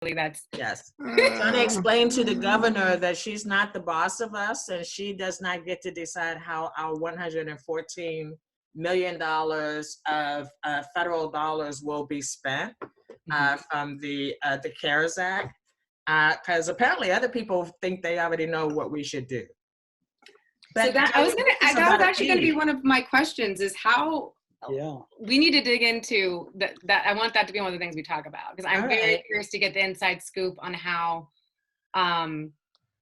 that's. Yes. Trying to explain to the governor that she's not the boss of us and she does not get to decide how our $114 million of federal dollars will be spent from the CARES Act. Because apparently other people think they already know what we should do. But so that that was actually going to be one of my questions, is how we need to dig into that. I want that to be one of the things we talk about, because I'm very curious to get the inside scoop on how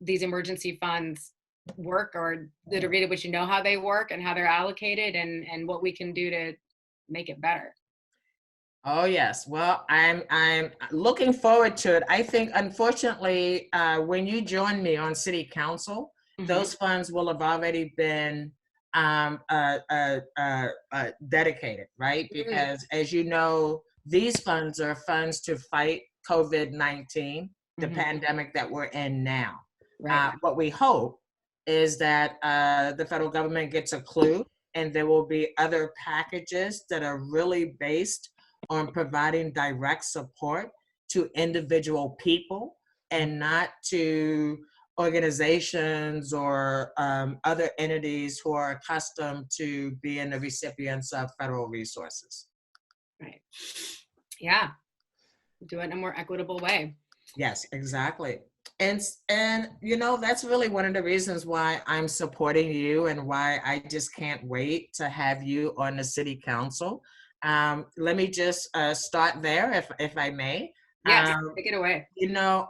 these emergency funds work, or the degree to which you know how they work and how they're allocated, and what we can do to make it better. Oh yes, well, I'm looking forward to it. I think, unfortunately, when you join me on City Council, those funds will have already been dedicated, right? Because, as you know, these funds are funds to fight COVID-19, the pandemic that we're in now. Right. What we hope is that the federal government gets a clue, and there will be other packages that are really based on providing direct support to individual people and not to organizations or other entities who are accustomed to being the recipients of federal resources. Right. Yeah. Do it in a more equitable way. Yes, exactly. And you know, that's really one of the reasons why I'm supporting you and why I just can't wait to have you on the City Council. Let me just start there, if I may. Yes, take it away. You know,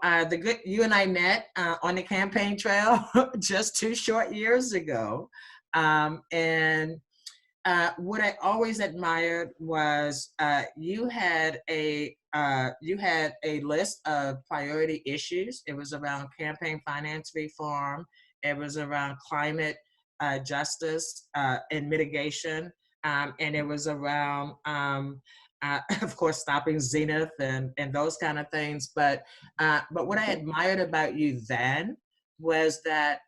you and I met on the campaign trail just 2 short years ago, and what I always admired was you had a list of priority issues. It was around campaign finance reform. It was around climate justice and mitigation. And it was around, of course, stopping Zenith and those kind of things. But what I admired about you then was that,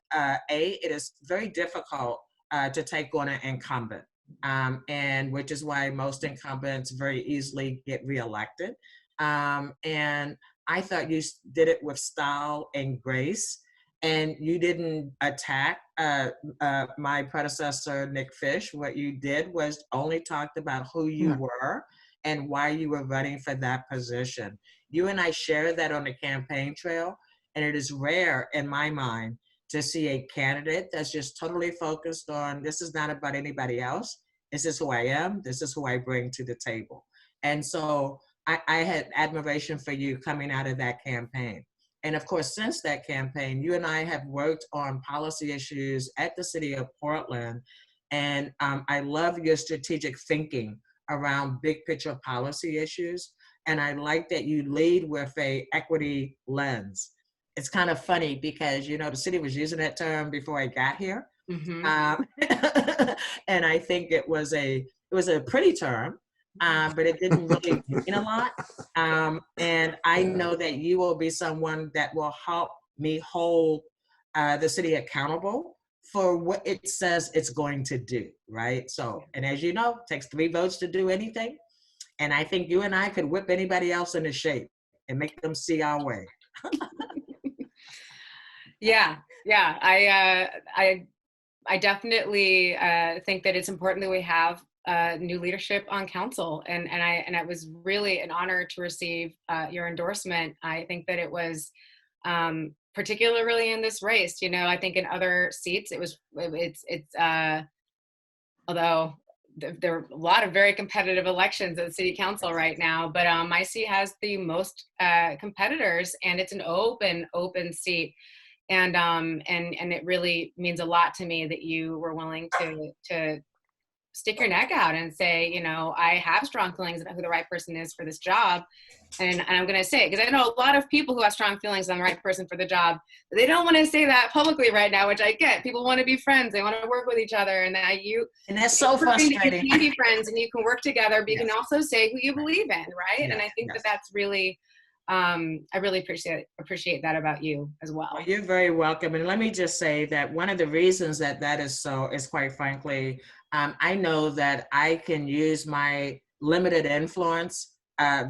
it is very difficult to take on an incumbent, and which is why most incumbents very easily get reelected. And I thought you did it with style and grace. And you didn't attack my predecessor, Nick Fish. What you did was only talked about who you were and why you were running for that position. You and I shared that on the campaign trail, and it is rare in my mind to see a candidate that's just totally focused on, this is not about anybody else. This is who I am. This is who I bring to the table. And so I had admiration for you coming out of that campaign. And of course, since that campaign, you and I have worked on policy issues at the City of Portland. And I love your strategic thinking around big picture policy issues. And I like that you lead with a equity lens. It's kind of funny because, you know, the city was using that term before I got here. And I think it was a pretty term. But it didn't really mean a lot. And I know that you will be someone that will help me hold the city accountable for what it says it's going to do, right? So, and as you know, it takes 3 votes to do anything. And I think you and I could whip anybody else into shape and make them see our way. Yeah. I definitely think that it's important that we have new leadership on council, and it was really an honor to receive your endorsement. I think that it was particularly in this race. You know, I think in other seats it's although there are a lot of very competitive elections at the city council right now, but my seat has the most competitors, and it's an open seat. And it really means a lot to me that you were willing to stick your neck out and say, you know, I have strong feelings about who the right person is for this job. And I'm going to say it because I know a lot of people who have strong feelings on the right person for the job. They don't want to say that publicly right now, which I get. People want to be friends. They want to work with each other. And that's so frustrating. You can be friends and you can work together, but you can also say who you believe in, right? Yes. And I think that's really, I really appreciate that about you as well. Well, you're very welcome. And let me just say that one of the reasons that is so is, quite frankly, I know that I can use my limited influence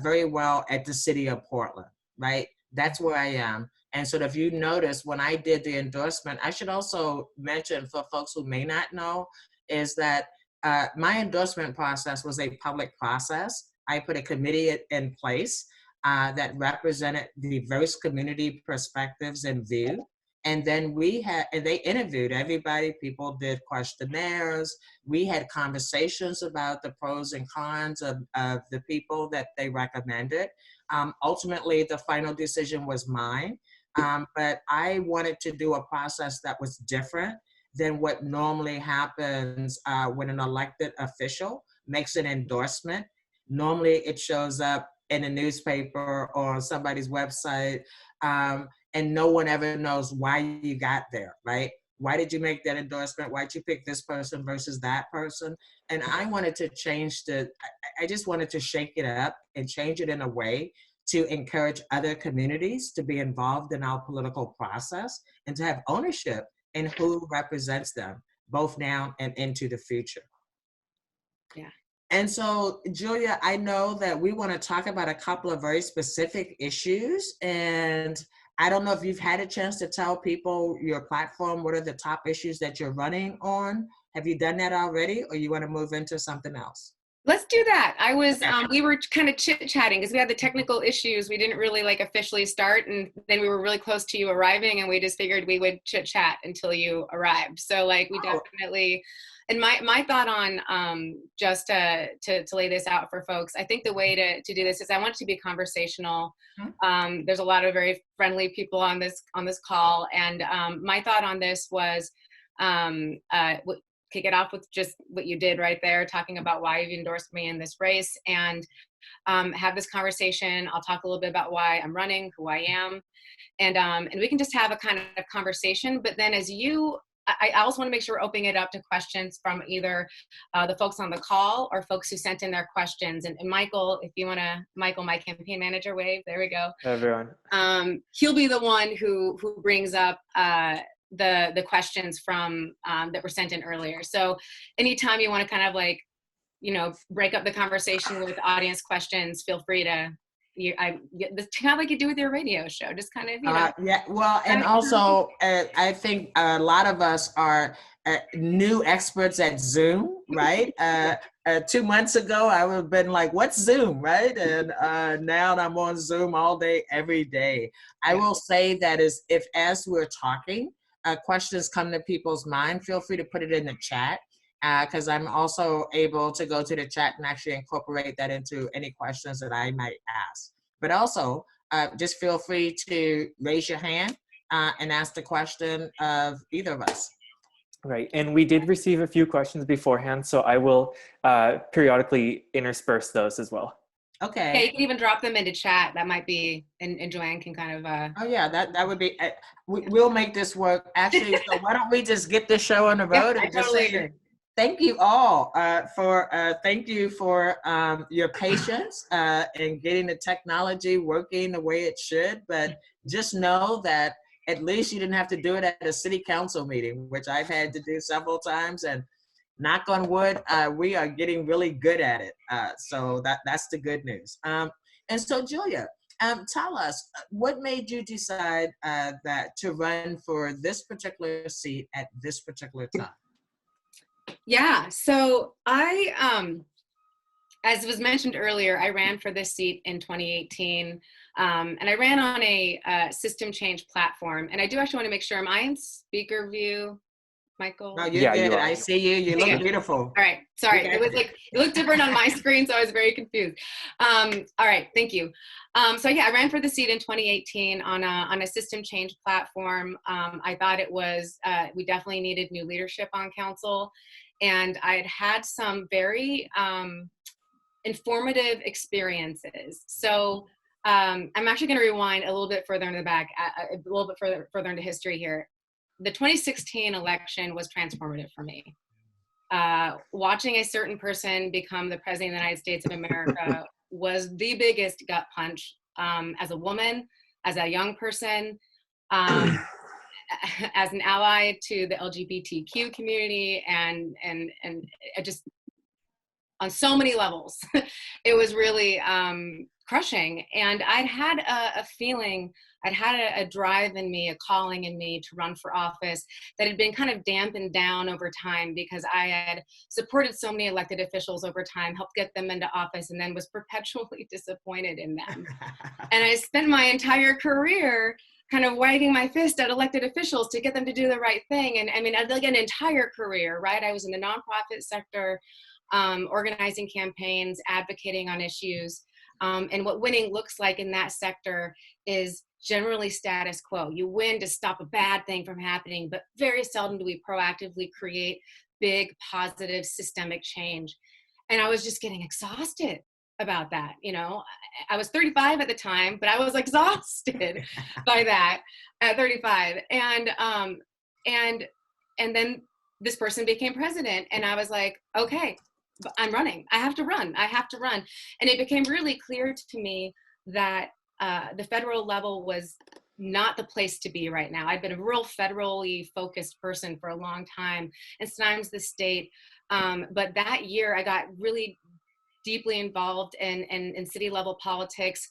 very well at the City of Portland, right? That's where I am. And so if you notice when I did the endorsement, I should also mention for folks who may not know, is that my endorsement process was a public process. I put a committee in place that represented diverse community perspectives and view. And then and they interviewed everybody. People did questionnaires. We had conversations about the pros and cons of the people that they recommended. Ultimately, the final decision was mine. But I wanted to do a process that was different than what normally happens when an elected official makes an endorsement. Normally, it shows up in a newspaper or somebody's website, and no one ever knows why you got there, right? Why did you make that endorsement? Why did you pick this person versus that person? And I wanted to change I just wanted to shake it up and change it in a way to encourage other communities to be involved in our political process and to have ownership in who represents them, both now and into the future. Yeah. And so, Julia, I know that we want to talk about a couple of very specific issues. And I don't know if you've had a chance to tell people your platform, what are the top issues that you're running on? Have you done that already, or you want to move into something else? Let's do that. We were kind of chit-chatting because we had the technical issues. We didn't really like officially start, and then we were really close to you arriving, and we just figured we would chit-chat until you arrived. So like we definitely, and my thought on just to lay this out for folks, I think the way to do this is I want it to be conversational. There's a lot of very friendly people on this call, and my thought on this was kick it off with just what you did right there, talking about why you've endorsed me in this race, and have this conversation. I'll talk a little bit about why I'm running, who I am, and we can just have a kind of conversation. But then I also want to make sure we're opening it up to questions from either the folks on the call or folks who sent in their questions. And Michael, if you want to, Michael, my campaign manager, wave, there we go. Everyone. He'll be the one who brings up the questions from that were sent in earlier. So anytime you want to kind of like, break up the conversation with audience questions, feel free to, this kind of like you do with your radio show, just kind of, yeah, well, and also I think a lot of us are new experts at Zoom, right? 2 months ago, I would have been like, what's Zoom, right? And now I'm on Zoom all day, every day. I will say that if as we're talking, questions come to people's mind, feel free to put it in the chat, because I'm also able to go to the chat and actually incorporate that into any questions that I might ask. But also, just feel free to raise your hand and ask the question of either of us. Right, and we did receive a few questions beforehand, so I will periodically intersperse those as well. Okay. Yeah, you can even drop them into chat. That might be, and Joanne can kind of. Oh yeah, that would be. We'll make this work. Actually, so why don't we just get this show on the road and just say thank you all thank you for your patience in getting the technology working the way it should. But just know that at least you didn't have to do it at a city council meeting, which I've had to do several times. And knock on wood, we are getting really good at it. So that's the good news. And so, Julia, tell us, what made you decide that to run for this particular seat at this particular time? Yeah, so I, as was mentioned earlier, I ran for this seat in 2018, and I ran on a system change platform. And I do actually want to make sure, am I in speaker view, Michael? No, you're good. I see you. You look beautiful. All right. Sorry. It was like, it looked different on my screen, so I was very confused. All right. Thank you. So yeah, I ran for the seat in 2018 on a system change platform. I thought it was, we definitely needed new leadership on council. And I'd had some very informative experiences. So I'm actually going to rewind a little bit further in the back, a little bit further into history here. The 2016 election was transformative for me. Watching a certain person become the president of the United States of America was the biggest gut punch as a woman, as a young person, as an ally to the LGBTQ community, and on so many levels. It was really crushing. And I'd had a feeling, I'd had a drive in me, a calling in me to run for office that had been kind of dampened down over time because I had supported so many elected officials over time, helped get them into office, and then was perpetually disappointed in them. And I spent my entire career kind of wagging my fist at elected officials to get them to do the right thing. And I mean, like an entire career, right? I was in the nonprofit sector, organizing campaigns, advocating on issues. And what winning looks like in that sector is generally status quo. You win to stop a bad thing from happening, but very seldom do we proactively create big, positive, systemic change. And I was just getting exhausted about that. You know, I was 35 at the time, but I was exhausted by that at 35. And then this person became president, and I was like, okay, I'm running. I have to run. And it became really clear to me that the federal level was not the place to be right now. I'd been a real federally focused person for a long time, and sometimes the state. But that year I got really deeply involved in city level politics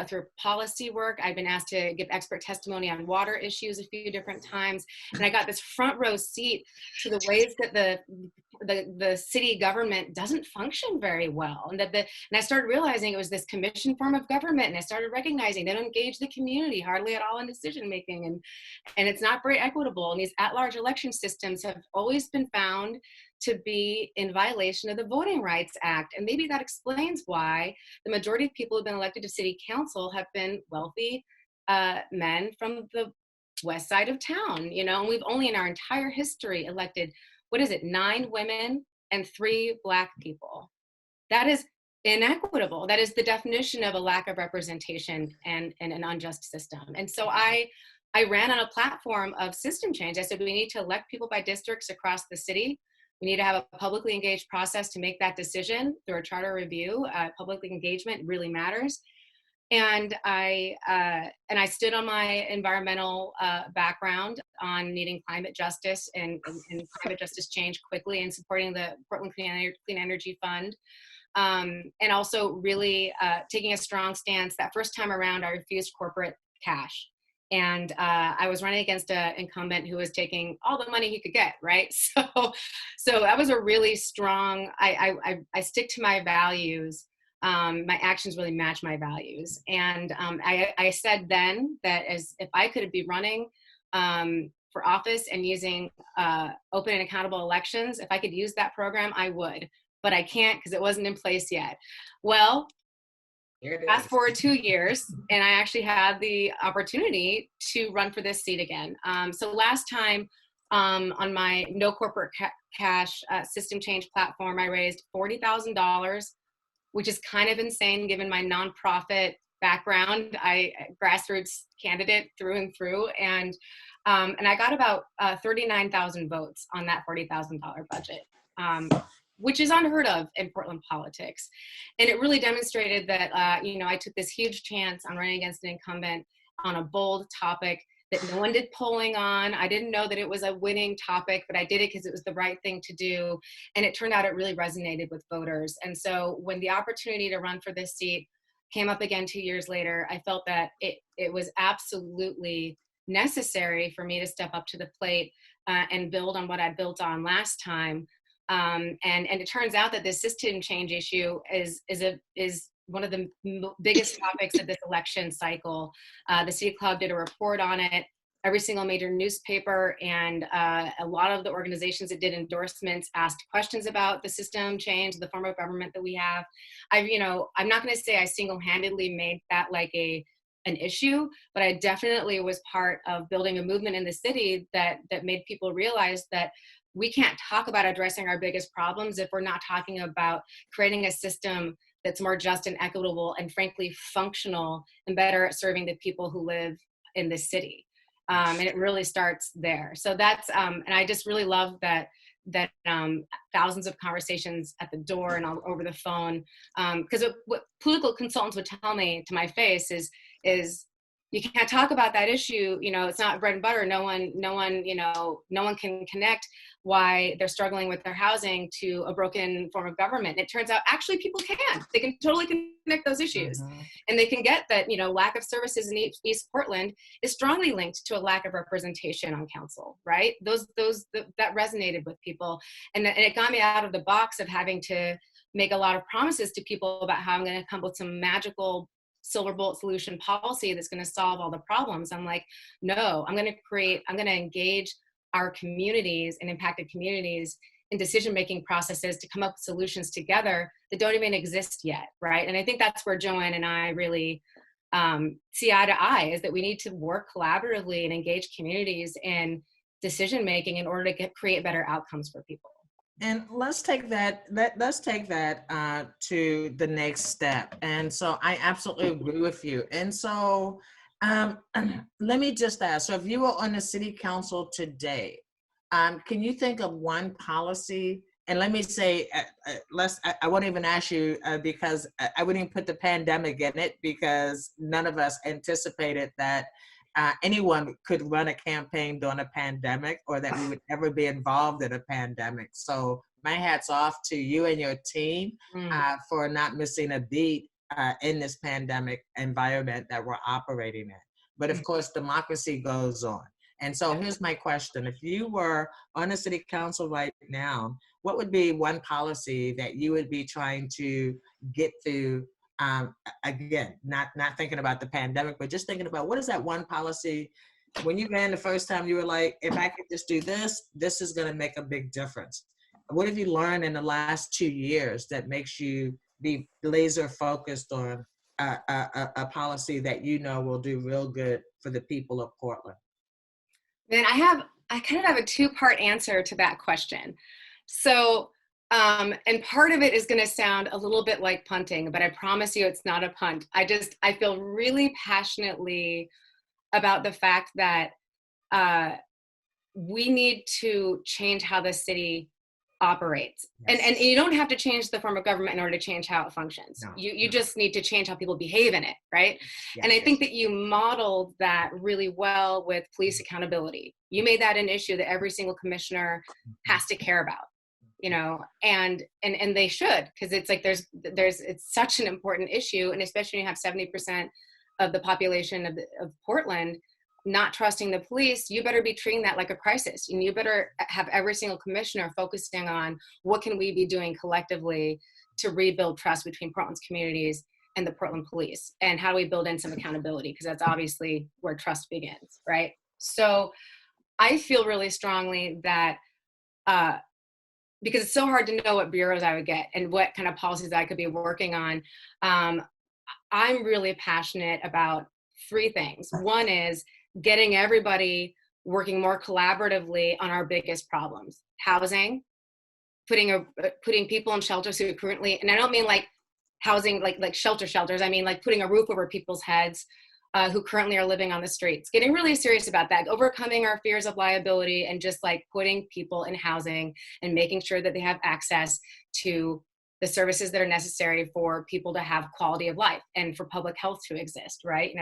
through policy work. I've been asked to give expert testimony on water issues a few different times. And I got this front row seat to the ways that the city government doesn't function very well. And I started realizing it was this commission form of government. And I started recognizing they don't engage the community hardly at all in decision making. And it's not very equitable. And these at-large election systems have always been found to be in violation of the Voting Rights Act. And maybe that explains why the majority of people who've been elected to city council have been wealthy men from the west side of town, you know, and we've only in our entire history elected, 9 women and 3 Black people. That is inequitable. That is the definition of a lack of representation and an unjust system. And so I ran on a platform of system change. I said, we need to elect people by districts across the city. We need to have a publicly engaged process to make that decision through a charter review. Public engagement really matters. And I stood on my environmental background on needing climate justice and climate justice change quickly, and supporting the Portland Clean Energy Fund. And also really taking a strong stance. That first time around, I refused corporate cash. And I was running against an incumbent who was taking all the money he could get, right? So that was a really strong, I stick to my values. My actions really match my values. And I said then that if I could be running for office and using open and accountable elections, if I could use that program, I would. But I can't because it wasn't in place yet. Well, fast forward 2 years, and I actually had the opportunity to run for this seat again. So last time on my no corporate cash system change platform, I raised $40,000, which is kind of insane given my nonprofit background. I grassroots candidate through and through, and I got about 39,000 votes on that $40,000 budget. Which is unheard of in Portland politics. And it really demonstrated that, I took this huge chance on running against an incumbent on a bold topic that no one did polling on. I didn't know that it was a winning topic, but I did it because it was the right thing to do. And it turned out it really resonated with voters. And so when the opportunity to run for this seat came up again 2 years later, I felt that it was absolutely necessary for me to step up to the plate and build on what I built on last time. And it turns out that this system change issue is one of the biggest topics of this election cycle. The City Club did a report on it. Every single major newspaper and a lot of the organizations that did endorsements asked questions about the system change, the form of government that we have. I'm not going to say I single-handedly made that like an issue, but I definitely was part of building a movement in the city that made people realize that we can't talk about addressing our biggest problems if we're not talking about creating a system that's more just and equitable and frankly functional and better at serving the people who live in the city. And it really starts there. So that's, and I just really love that thousands of conversations at the door and all over the phone. Because what political consultants would tell me to my face is you can't talk about that issue. It's not bread and butter. No one can connect. why they're struggling with their housing to a broken form of government. And it turns out actually people they can totally connect those issues. Mhm. And they can get that, lack of services in East Portland is strongly linked to a lack of representation on council, right? That resonated with people. And it got me out of the box of having to make a lot of promises to people about how I'm going to come up with some magical silver bullet solution policy that's going to solve all the problems. I'm like, no, I'm going to engage our communities and impacted communities in decision-making processes to come up with solutions together that don't even exist yet, right? And I think that's where Joanne and I really see eye to eye, is that we need to work collaboratively and engage communities in decision-making in order to create better outcomes for people. And let's take that to the next step. And so I absolutely agree with you. And so let me just ask, so if you were on the city council today, can you think of one policy? And let me say, I won't even ask you because I wouldn't even put the pandemic in it, because none of us anticipated that anyone could run a campaign during a pandemic, or that we would ever be involved in a pandemic. So my hat's off to you and your team for not missing a beat in this pandemic environment that we're operating in. But of course, democracy goes on. And so here's my question. If you were on the city council right now, what would be one policy that you would be trying to get through? Again, not thinking about the pandemic, but just thinking about what is that one policy when you ran the first time, you were like, if I could just do this, this is going to make a big difference. What have you learned in the last 2 years that makes you be laser focused on a policy that will do real good for the people of Portland? Man, I kind of have a two-part answer to that question. So, and part of it is going to sound a little bit like punting, but I promise you it's not a punt. I feel really passionately about the fact that we need to change how the city operates. Yes. And you don't have to change the form of government in order to change how it functions. No, you just need to change how people behave in it, right? Yes, and I think that you modeled that really well with police accountability. You made that an issue that every single commissioner has to care about, and they should, because it's like it's such an important issue, and especially when you have 70% of the population of Portland not trusting the police, you better be treating that like a crisis. And you better have every single commissioner focusing on what can we be doing collectively to rebuild trust between Portland's communities and the Portland police, and how do we build in some accountability, because that's obviously where trust begins, right? So I feel really strongly that because it's so hard to know what bureaus I would get and what kind of policies I could be working on, I'm really passionate about three things. One is getting everybody working more collaboratively on our biggest problems: housing, putting people in shelters who currently, and I don't mean like housing like shelters, I mean like putting a roof over people's heads who currently are living on the streets. Getting really serious about that, overcoming our fears of liability, and just like putting people in housing and making sure that they have access to the services that are necessary for people to have quality of life and for public health to exist, right?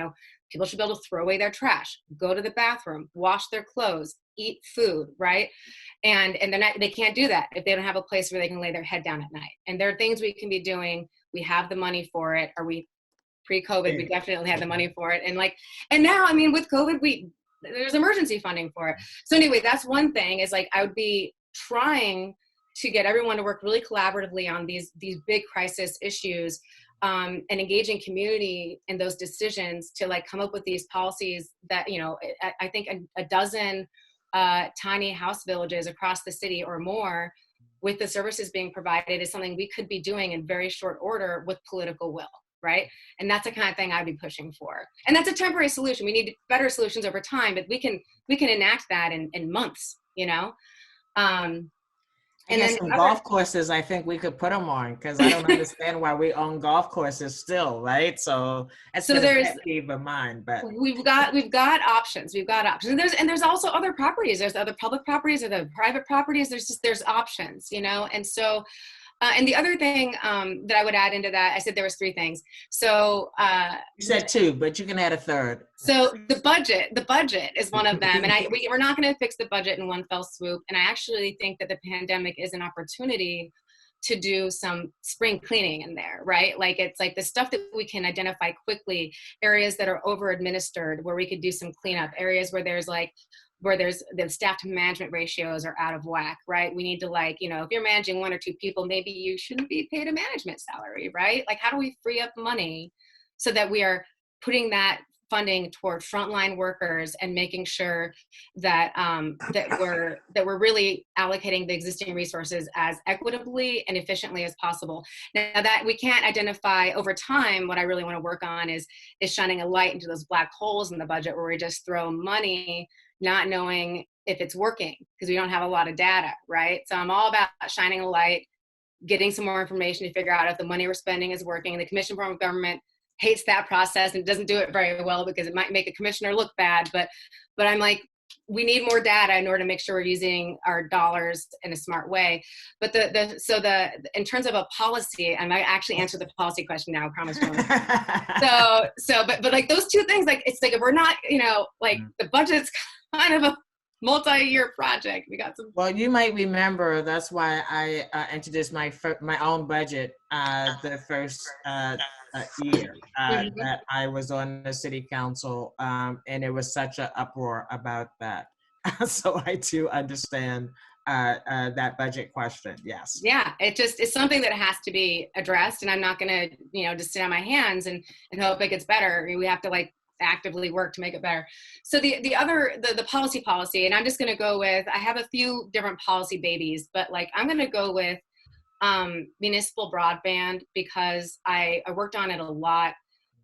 People should be able to throw away their trash, go to the bathroom, wash their clothes, eat food, right? And they can't do that if they don't have a place where they can lay their head down at night. And there are things we can be doing. We have the money for it. Pre-COVID, we definitely had the money for it. And now, with COVID, there's emergency funding for it. So anyway, that's one thing, is like, I would be trying to get everyone to work really collaboratively on these big crisis issues, and engaging community in those decisions to come up with these policies that, I think a dozen tiny house villages across the city or more with the services being provided is something we could be doing in very short order with political will, right? And that's the kind of thing I'd be pushing for. And that's a temporary solution. We need better solutions over time, but we can enact that in months, And then some golf courses, I think we could put them on, because I don't understand why we own golf courses still, right? So there's a peeve of mine, but we've got options. And there's also other properties. There's other public properties or the private properties. There's options, And so And the other thing that I would add into that, I said there was three things. So You said two, but you can add a third. so the budget is one of them. And we're not going to fix the budget in one fell swoop. And I actually think that the pandemic is an opportunity to do some spring cleaning in there, right? Like it's like the stuff that we can identify quickly, areas that are over administered where we could do some cleanup, areas where there's the staff to management ratios are out of whack, right? We need to, like, you know, if you're managing one or two people, maybe you shouldn't be paid a management salary, right? Like, how do we free up money so that we are putting that funding toward frontline workers and making sure that that we're really allocating the existing resources as equitably and efficiently as possible. Now that we can't identify over time, what I really want to work on is shining a light into those black holes in the budget where we just throw money not knowing if it's working because we don't have a lot of data, right? So I'm all about shining a light, getting some more information to figure out if the money we're spending is working. The Commission Form of Government hates that process and doesn't do it very well because it might make a commissioner look bad. But I'm like, we need more data in order to make sure we're using our dollars in a smart way. But in terms of a policy, I might actually answer the policy question now, I promise. But like those two things, like it's like if we're not, you know, like the budget's kind of a multi-year project. We got some. Well, you might remember that's why I introduced my own budget the first year that I was on the city council, and it was such an uproar about that. So I do understand that budget question. Yes. Yeah, it's something that has to be addressed, and I'm not going to, you know, just sit on my hands and hope it gets better. We have to like actively work to make it better. So the policy, and I'm just going to go with, I have a few different policy babies, but like I'm going to go with municipal broadband because I worked on it a lot.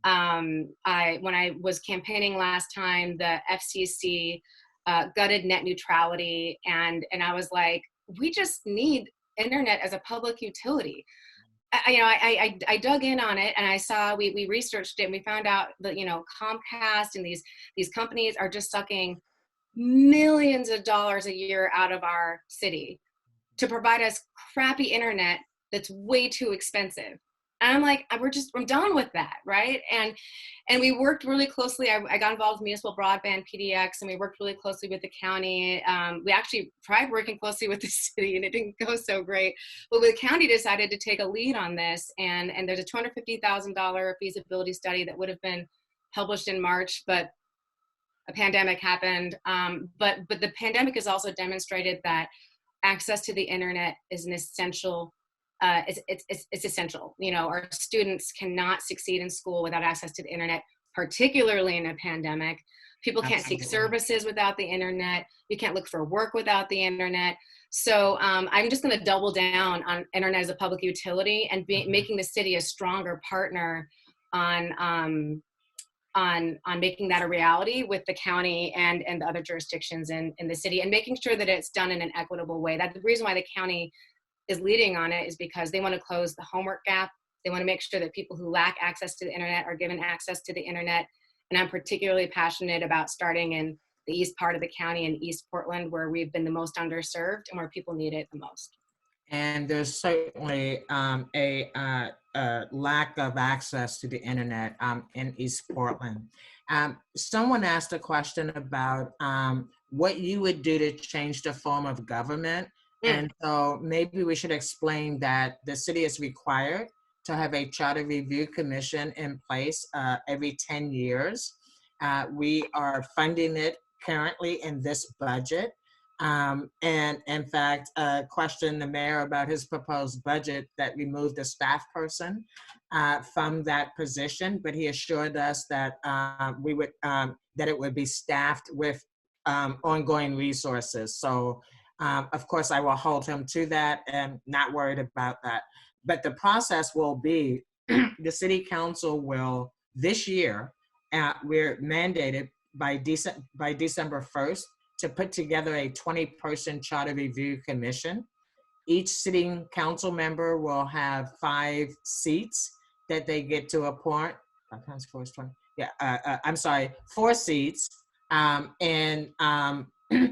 When I was campaigning last time, the FCC gutted net neutrality, and I was like, we just need internet as a public utility. I dug in on it, and I saw we researched it, and we found out that, you know, Comcast and these companies are just sucking millions of dollars a year out of our city to provide us crappy internet that's way too expensive. And I'm like, I'm done with that, right? And we worked really closely. I got involved with municipal broadband PDX, and we worked really closely with the county. We actually tried working closely with the city, and it didn't go so great. But the county decided to take a lead on this, and there's a $250,000 feasibility study that would have been published in March, but a pandemic happened. But the pandemic has also demonstrated that access to the internet is an essential. It's essential. You know, our students cannot succeed in school without access to the internet, particularly in a pandemic. People can't seek services without the internet. You can't look for work without the internet. So I'm just going to double down on internet as a public utility and making the city a stronger partner on making that a reality with the county and the other jurisdictions in the city, and making sure that it's done in an equitable way. That's the reason why the county is leading on it, is because they want to close the homework gap. They want to make sure that people who lack access to the internet are given access to the internet. And I'm particularly passionate about starting in the east part of the county in East Portland, where we've been the most underserved and where people need it the most. And there's certainly a lack of access to the internet in East Portland. Someone asked a question about what you would do to change the form of government. And so maybe we should explain that the city is required to have a charter review commission in place every 10 years. We are funding it currently in this budget. And in fact, questioned the mayor about his proposed budget that removed a staff person from that position, but he assured us that that it would be staffed with ongoing resources. So of course, I will hold him to that and not worried about that. But the process will be, the city council will, this year, we're mandated by December 1st to put together a 20-person charter review commission. Each sitting council member will have 5 seats that they get to appoint. 5 times 4 is 20. Yeah, I'm sorry, 4 seats.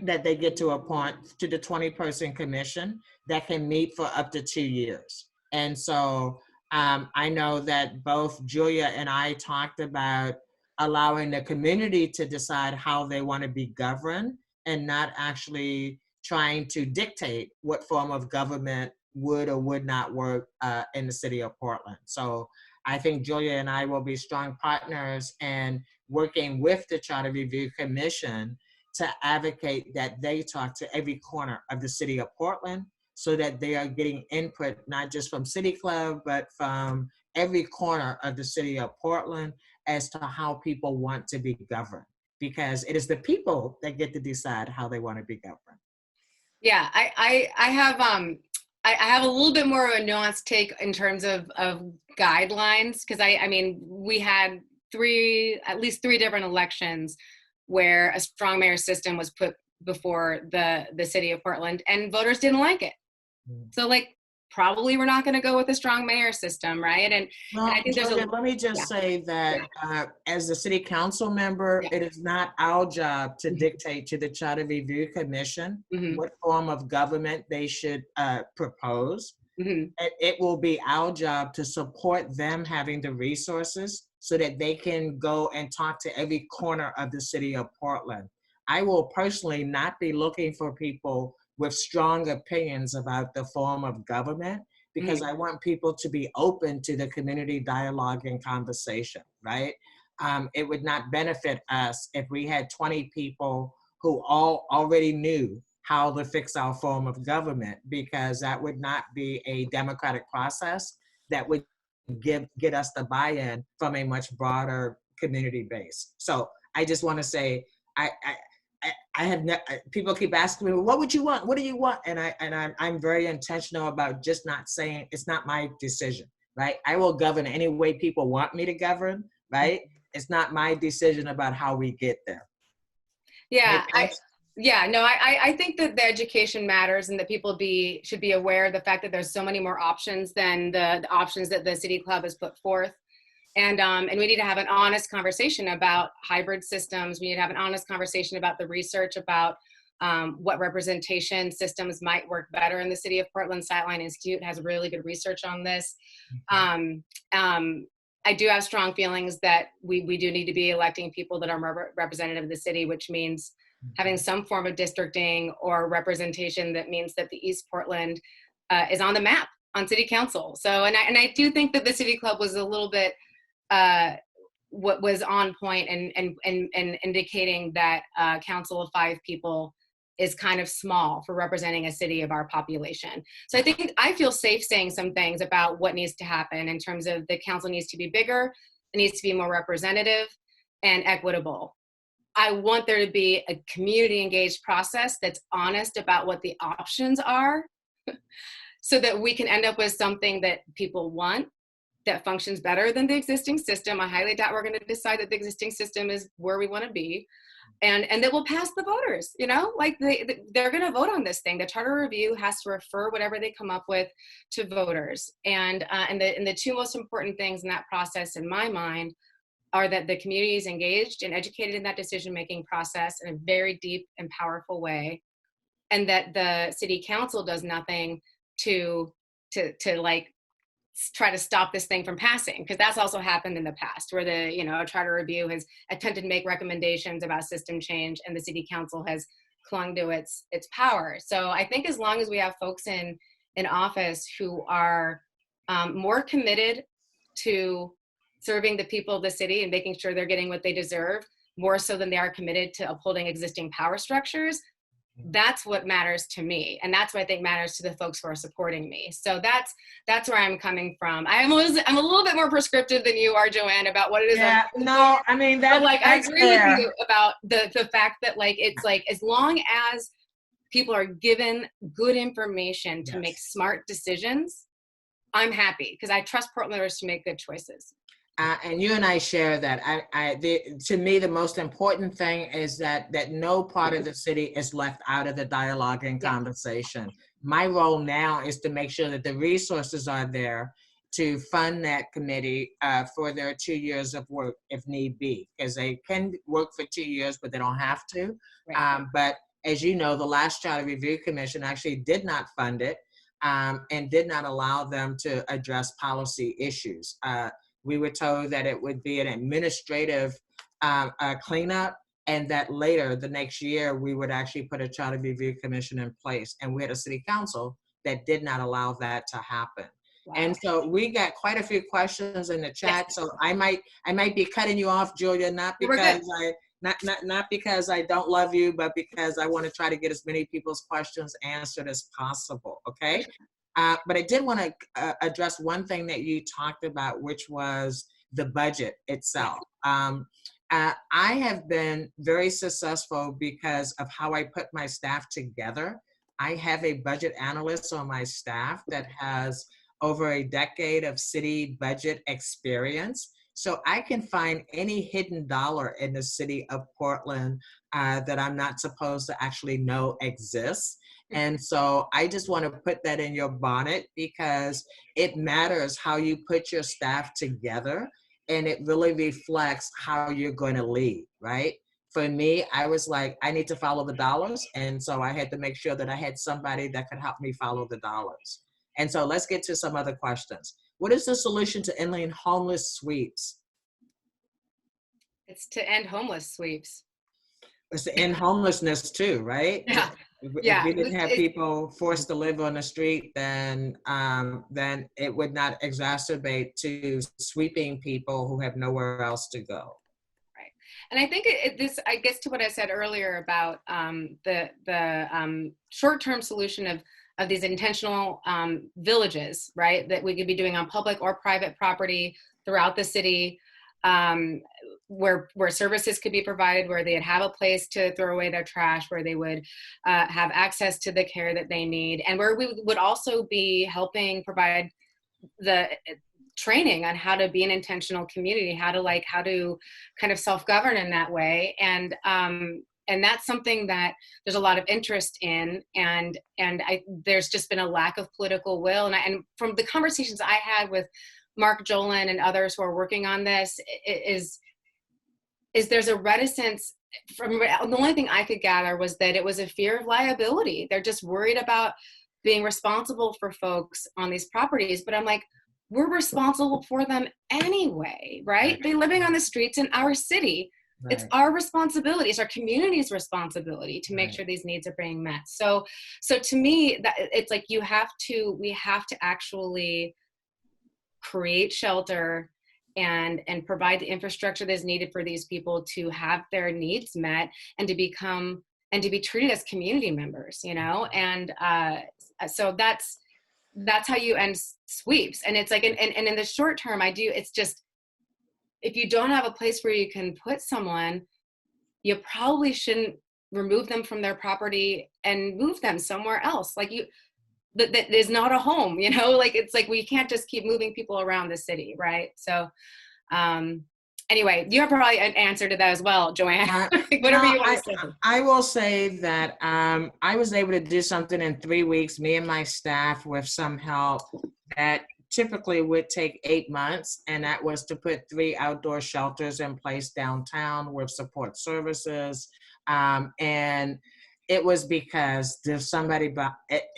That they get to appoint to the 20-person commission that can meet for up to 2 years. And so I know that both Julia and I talked about allowing the community to decide how they want to be governed and not actually trying to dictate what form of government would or would not work in the city of Portland. So I think Julia and I will be strong partners in working with the Charter Review Commission to advocate that they talk to every corner of the city of Portland so that they are getting input, not just from City Club, but from every corner of the city of Portland as to how people want to be governed, because it is the people that get to decide how they want to be governed. Yeah, I have a little bit more of a nuanced take in terms of guidelines, because I mean, we had at least three different elections where a strong mayor system was put before the city of Portland, and voters didn't like it. So like, probably we're not going to go with a strong mayor system, right? And I think Julia, let me just say that as a city council member, it is not our job to dictate to the Charter Review Commission what form of government they should propose. It will be our job to support them having the resources so that they can go and talk to every corner of the city of Portland. I will personally not be looking for people with strong opinions about the form of government, because I want people to be open to the community dialogue and conversation, right? It would not benefit us if we had 20 people who all already knew how to fix our form of government, because that would not be a democratic process that would get us the buy-in from a much broader community base. So I just want to say, I have people keep asking me, what would you want? What do you want? And I'm very intentional about just not saying it's not my decision, right? I will govern any way people want me to govern, right? It's not my decision about how we get there. Yeah, I think that the education matters, and that people should be aware of the fact that there's so many more options than the options that the City Club has put forth. And we need to have an honest conversation about hybrid systems. We need to have an honest conversation about the research about what representation systems might work better in the city of Portland. Sightline Institute has really good research on this. I do have strong feelings that we do need to be electing people that are more representative of the city, which means having some form of districting or representation that means that the East Portland is on the map on city council. So, and I do think that the City Club was a little bit what was on point and indicating that council of 5 people is kind of small for representing a city of our population. So I feel safe saying some things about what needs to happen in terms of the council needs to be bigger, it needs to be more representative and equitable. I want there to be a community engaged process that's honest about what the options are so that we can end up with something that people want, that functions better than the existing system. I highly doubt we're going to decide that the existing system is where we want to be, and that will pass the voters. You know, like they're going to vote on this thing. The Charter Review has to refer whatever they come up with to voters, and the two most important things in that process, in my mind, are that the community is engaged and educated in that decision-making process in a very deep and powerful way, and that the city council does nothing to like try to stop this thing from passing, because that's also happened in the past where a Charter Review has attempted to make recommendations about system change and the city council has clung to its power. So I think as long as we have folks in office who are more committed to serving the people of the city and making sure they're getting what they deserve, more so than they are committed to upholding existing power structures, that's what matters to me, and that's what I think matters to the folks who are supporting me. So that's where I'm coming from. I'm a little bit more prescriptive than you are, Joanne, about what it is. Yeah, no, I mean that's like that's I agree fair. with you about the fact that like it's like as long as people are given good information to make smart decisions, I'm happy, because I trust Portlanders to make good choices. And you and I share that. To me, the most important thing is that no part of the city is left out of the dialogue and conversation. My role now is to make sure that the resources are there to fund that committee for their 2 years of work if need be, because they can work for 2 years, but they don't have to. Right. But as you know, the last Charter Review Commission actually did not fund it. and did not allow them to address policy issues. We were told that it would be an administrative cleanup, and that later the next year we would actually put a charter review commission in place. And we had a city council that did not allow that to happen. Wow. And so we got quite a few questions in the chat. Yes. So I might be cutting you off, Julia, not because not because I don't love you, but because I want to try to get as many people's questions answered as possible. Okay. But I did want to address one thing that you talked about, which was the budget itself. I have been very successful because of how I put my staff together. I have a budget analyst on my staff that has over a decade of city budget experience. So I can find any hidden dollar in the city of Portland that I'm not supposed to actually know exists. And so I just want to put that in your bonnet because it matters how you put your staff together, and it really reflects how you're going to lead, right? For me, I was like, I need to follow the dollars. And so I had to make sure that I had somebody that could help me follow the dollars. And so let's get to some other questions. What is the solution to ending homeless sweeps? It's to end homeless sweeps. It's to end homelessness too, right? Yeah. If we didn't have people forced to live on the street, then it would not exacerbate to sweeping people who have nowhere else to go. Right. And I think this, I guess, to what I said earlier about the short-term solution of these intentional villages, right, that we could be doing on public or private property throughout the city, where services could be provided, where they'd have a place to throw away their trash, where they would have access to the care that they need, and where we would also be helping provide the training on how to be an intentional community, how to kind of self-govern in that way. And that's something that there's a lot of interest in, and there's just been a lack of political will. And from the conversations I had with Mark Jolin and others who are working on this, is there's a reticence. From the only thing I could gather was that it was a fear of liability. They're just worried about being responsible for folks on these properties. But I'm like, we're responsible for them anyway, right? They're living on the streets in our city. Right. It's our responsibility. It's our community's responsibility to make sure these needs are being met. So to me, that it's like we have to actually create shelter and provide the infrastructure that's needed for these people to have their needs met and to be treated as community members, you know? And so that's how you end sweeps. And it's like, and in the short term, it's just, if you don't have a place where you can put someone, you probably shouldn't remove them from their property and move them somewhere else. Like that is not a home, you know, like it's like we can't just keep moving people around the city, right? So anyway, you have probably an answer to that as well, Joanne. Whatever you want to say. I will say that I was able to do something in 3 weeks, me and my staff, with some help that typically would take 8 months, and that was to put 3 outdoor shelters in place downtown with support services. And it was because there's somebody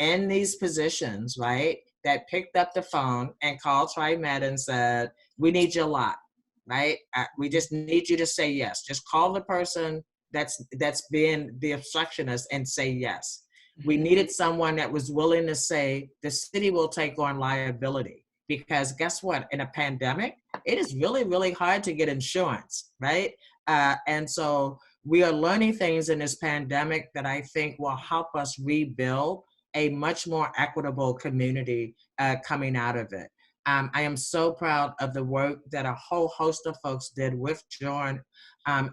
in these positions, right, that picked up the phone and called TriMet and said, we need your lot, right? We just need you to say yes. Just call the person that's being the obstructionist and say yes. We needed someone that was willing to say the city will take on liability, because guess what? In a pandemic, it is really, really hard to get insurance, right? And so we are learning things in this pandemic that I think will help us rebuild a much more equitable community coming out of it. I am so proud of the work that a whole host of folks did with Jorn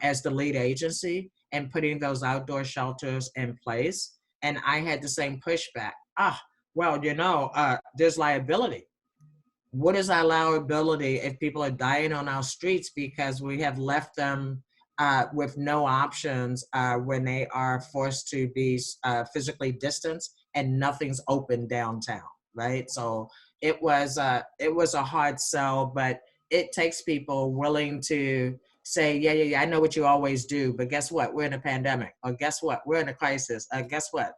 as the lead agency and putting those outdoor shelters in place. And I had the same pushback. Well, you know, there's liability. What is our liability if people are dying on our streets because we have left them with no options when they are forced to be physically distanced and nothing's open downtown, right? So it was a hard sell, but it takes people willing to say, yeah, I know what you always do, but guess what? We're in a pandemic, or guess what? We're in a crisis. Guess what?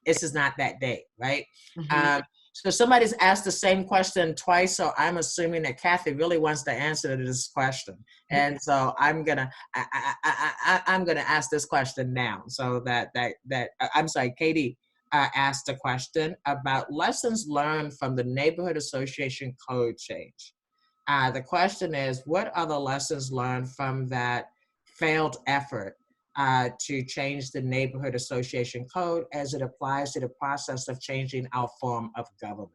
this is not that day, right? Mhm. So somebody's asked the same question twice, so I'm assuming that Kathy really wants the answer to this question, and so I'm gonna I'm gonna ask this question now. So I'm sorry, Katie asked a question about lessons learned from the neighborhood association code change. The question is, what are the lessons learned from that failed effort to change the neighborhood association code as it applies to the process of changing our form of government?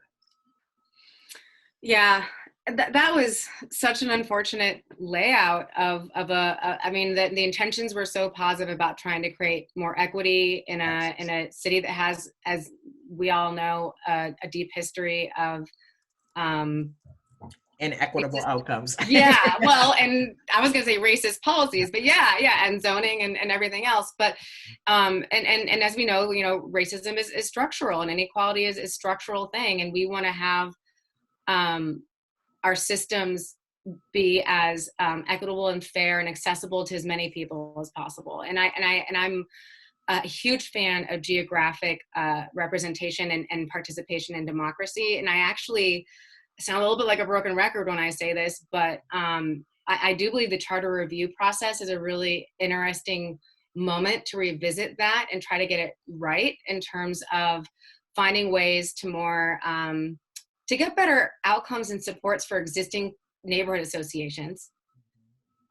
Yeah, that was such an unfortunate layout I mean, the intentions were so positive about trying to create more equity in Yes. a city that has, as we all know, a deep history of um, Inequitable outcomes. yeah, well, and I was going to say racist policies, but yeah, and zoning and everything else. But and as we know, racism is structural, and inequality is a structural thing, and we want to have our systems be as equitable and fair and accessible to as many people as possible. And I'm a huge fan of geographic representation and participation in democracy. And I actually sound a little bit like a broken record when I say this, but I do believe the charter review process is a really interesting moment to revisit that and try to get it right in terms of finding ways to more to get better outcomes and supports for existing neighborhood associations,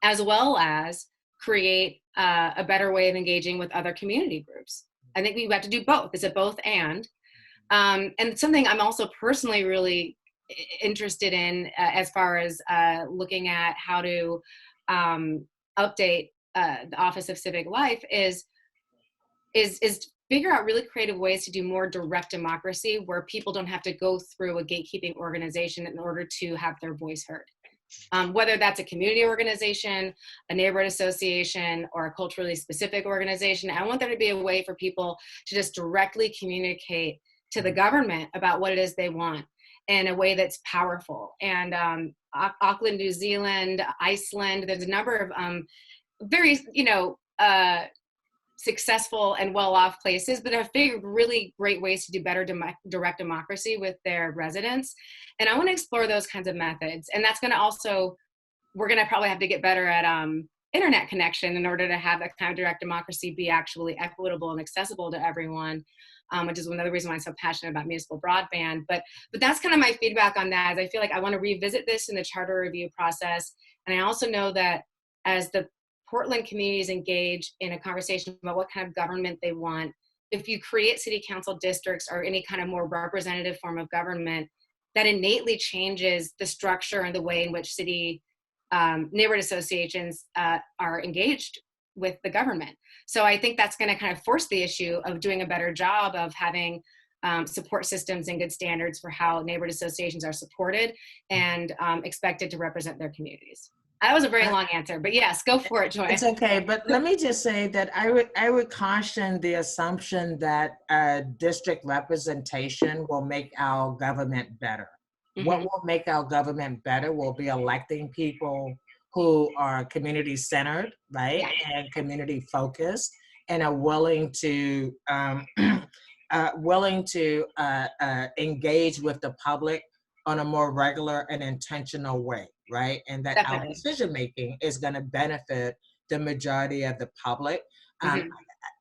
as well as create a better way of engaging with other community groups. I think we've got to do both. It's a both and something I'm also personally really interested in as far as looking at how to update the Office of Civic Life is figure out really creative ways to do more direct democracy where people don't have to go through a gatekeeping organization in order to have their voice heard. Whether that's a community organization, a neighborhood association, or a culturally specific organization, I want there to be a way for people to just directly communicate to the government about what it is they want in a way that's powerful. And Auckland, New Zealand, Iceland, there's a number of very, successful and well-off places, but have figured really great ways to do better direct democracy with their residents. And I want to explore those kinds of methods. And that's going to also, we're going to probably have to get better at internet connection in order to have that kind of direct democracy be actually equitable and accessible to everyone, which is another reason why I'm so passionate about municipal broadband. But that's kind of my feedback on that, is I feel like I want to revisit this in the charter review process. And I also know that as the Portland communities engage in a conversation about what kind of government they want, if you create city council districts or any kind of more representative form of government, that innately changes the structure and the way in which city neighborhood associations are engaged with the government. So I think that's going to kind of force the issue of doing a better job of having support systems and good standards for how neighborhood associations are supported and expected to represent their communities. That was a very long answer, but yes, go for it, Joy. It's okay, but let me just say that I would caution the assumption that district representation will make our government better. Mm-hmm. What will make our government better will be electing people who are community centered, right, and community focused, and are willing to engage with the public on a more regular and intentional way, right? And that Definitely. Our decision making is going to benefit the majority of the public. Mm-hmm.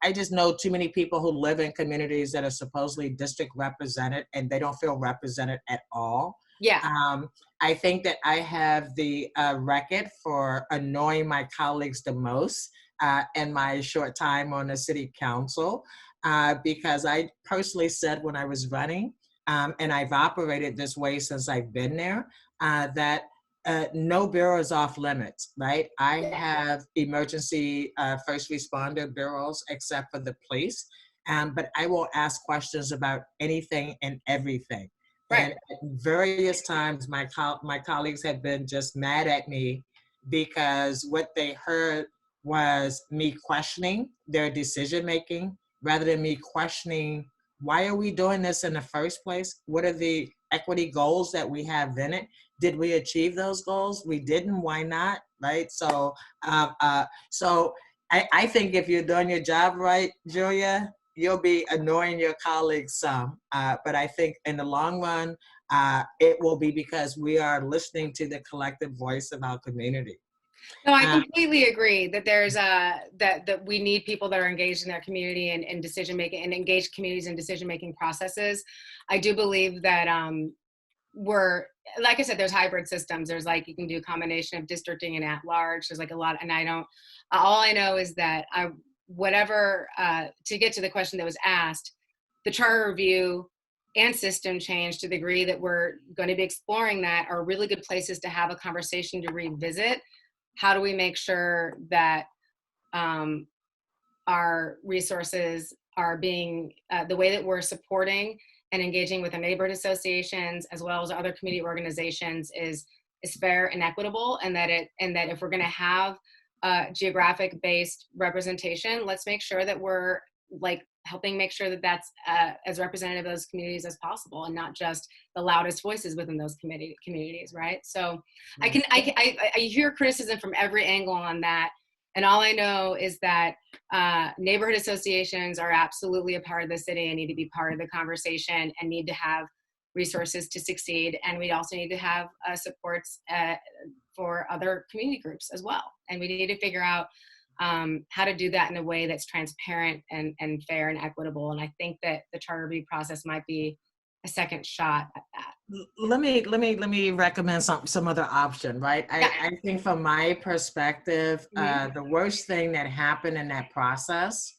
I just know too many people who live in communities that are supposedly district represented and they don't feel represented at all. Yeah. I think that I have the record for annoying my colleagues the most in my short time on the city council, because I personally said when I was running, and I've operated this way since I've been there, that no bureau is off limits, right? I have emergency first responder bureaus except for the police, but I will ask questions about anything and everything. Right. And at various times, my colleagues have been just mad at me because what they heard was me questioning their decision making rather than me questioning, why are we doing this in the first place? What are the equity goals that we have in it? Did we achieve those goals? We didn't. Why not? Right. So, I think if you're doing your job right, Julia, you'll be annoying your colleagues some, but I think in the long run, it will be because we are listening to the collective voice of our community. No, I completely agree that there's that we need people that are engaged in their community and decision making, and engaged communities in decision making processes. I do believe that we're, like I said, there's hybrid systems. There's like, you can do a combination of districting and at large. There's like a lot, and all I know is that to get to the question that was asked, the charter review and system change, to the degree that we're going to be exploring that, are really good places to have a conversation to revisit. How do we make sure that our resources are being, the way that we're supporting and engaging with the neighborhood associations as well as other community organizations is fair and equitable, and that if we're going to have geographic based representation, let's make sure that we're like helping make sure that that's as representative of those communities as possible, and not just the loudest voices within those communities, right? So I hear criticism from every angle on that, and all I know is that neighborhood associations are absolutely a part of the city and need to be part of the conversation and need to have resources to succeed, and we also need to have supports for other community groups as well, and we need to figure out how to do that in a way that's transparent and fair and equitable. And I think that the charter review process might be a second shot at that. Let me recommend some other option, right? I think from my perspective, the worst thing that happened in that process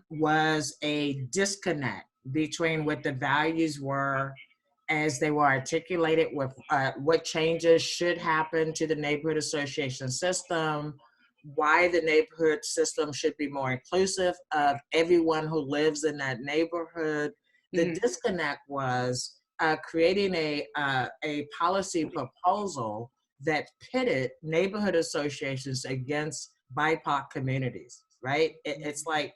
was a disconnect between what the values were as they were articulated with what changes should happen to the neighborhood association system, why the neighborhood system should be more inclusive of everyone who lives in that neighborhood. The disconnect was creating a policy proposal that pitted neighborhood associations against BIPOC communities, right? It's like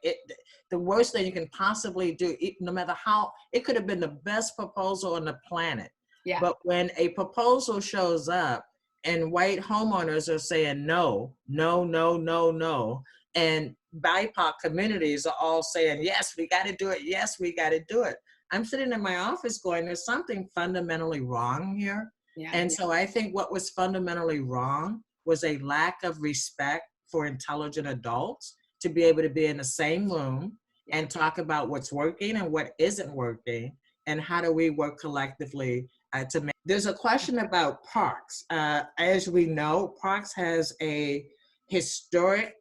the worst thing you can possibly do, no matter how, it could have been the best proposal on the planet. Yeah. But when a proposal shows up and white homeowners are saying no, no, no, no, no, and BIPOC communities are all saying, yes, we got to do it. Yes, we got to do it. I'm sitting in my office going, there's something fundamentally wrong here. So I think what was fundamentally wrong was a lack of respect for intelligent adults to be able to be in the same room and talk about what's working and what isn't working, and how do we work collectively to make. There's a question about parks. As we know, parks has a historic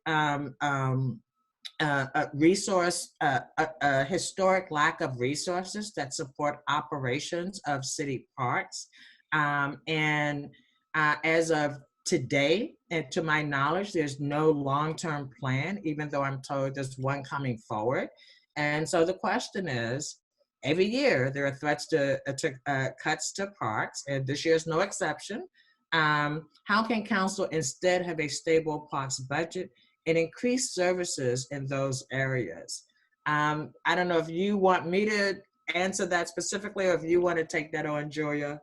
historic lack of resources that support operations of city parks. As of today, and to my knowledge, there's no long-term plan, even though I'm told there's one coming forward. And so the question is, every year there are threats to cuts to parks, and this year is no exception. How can council instead have a stable parks budget and increase services in those areas? I don't know if you want me to answer that specifically, or if you want to take that on, Julia.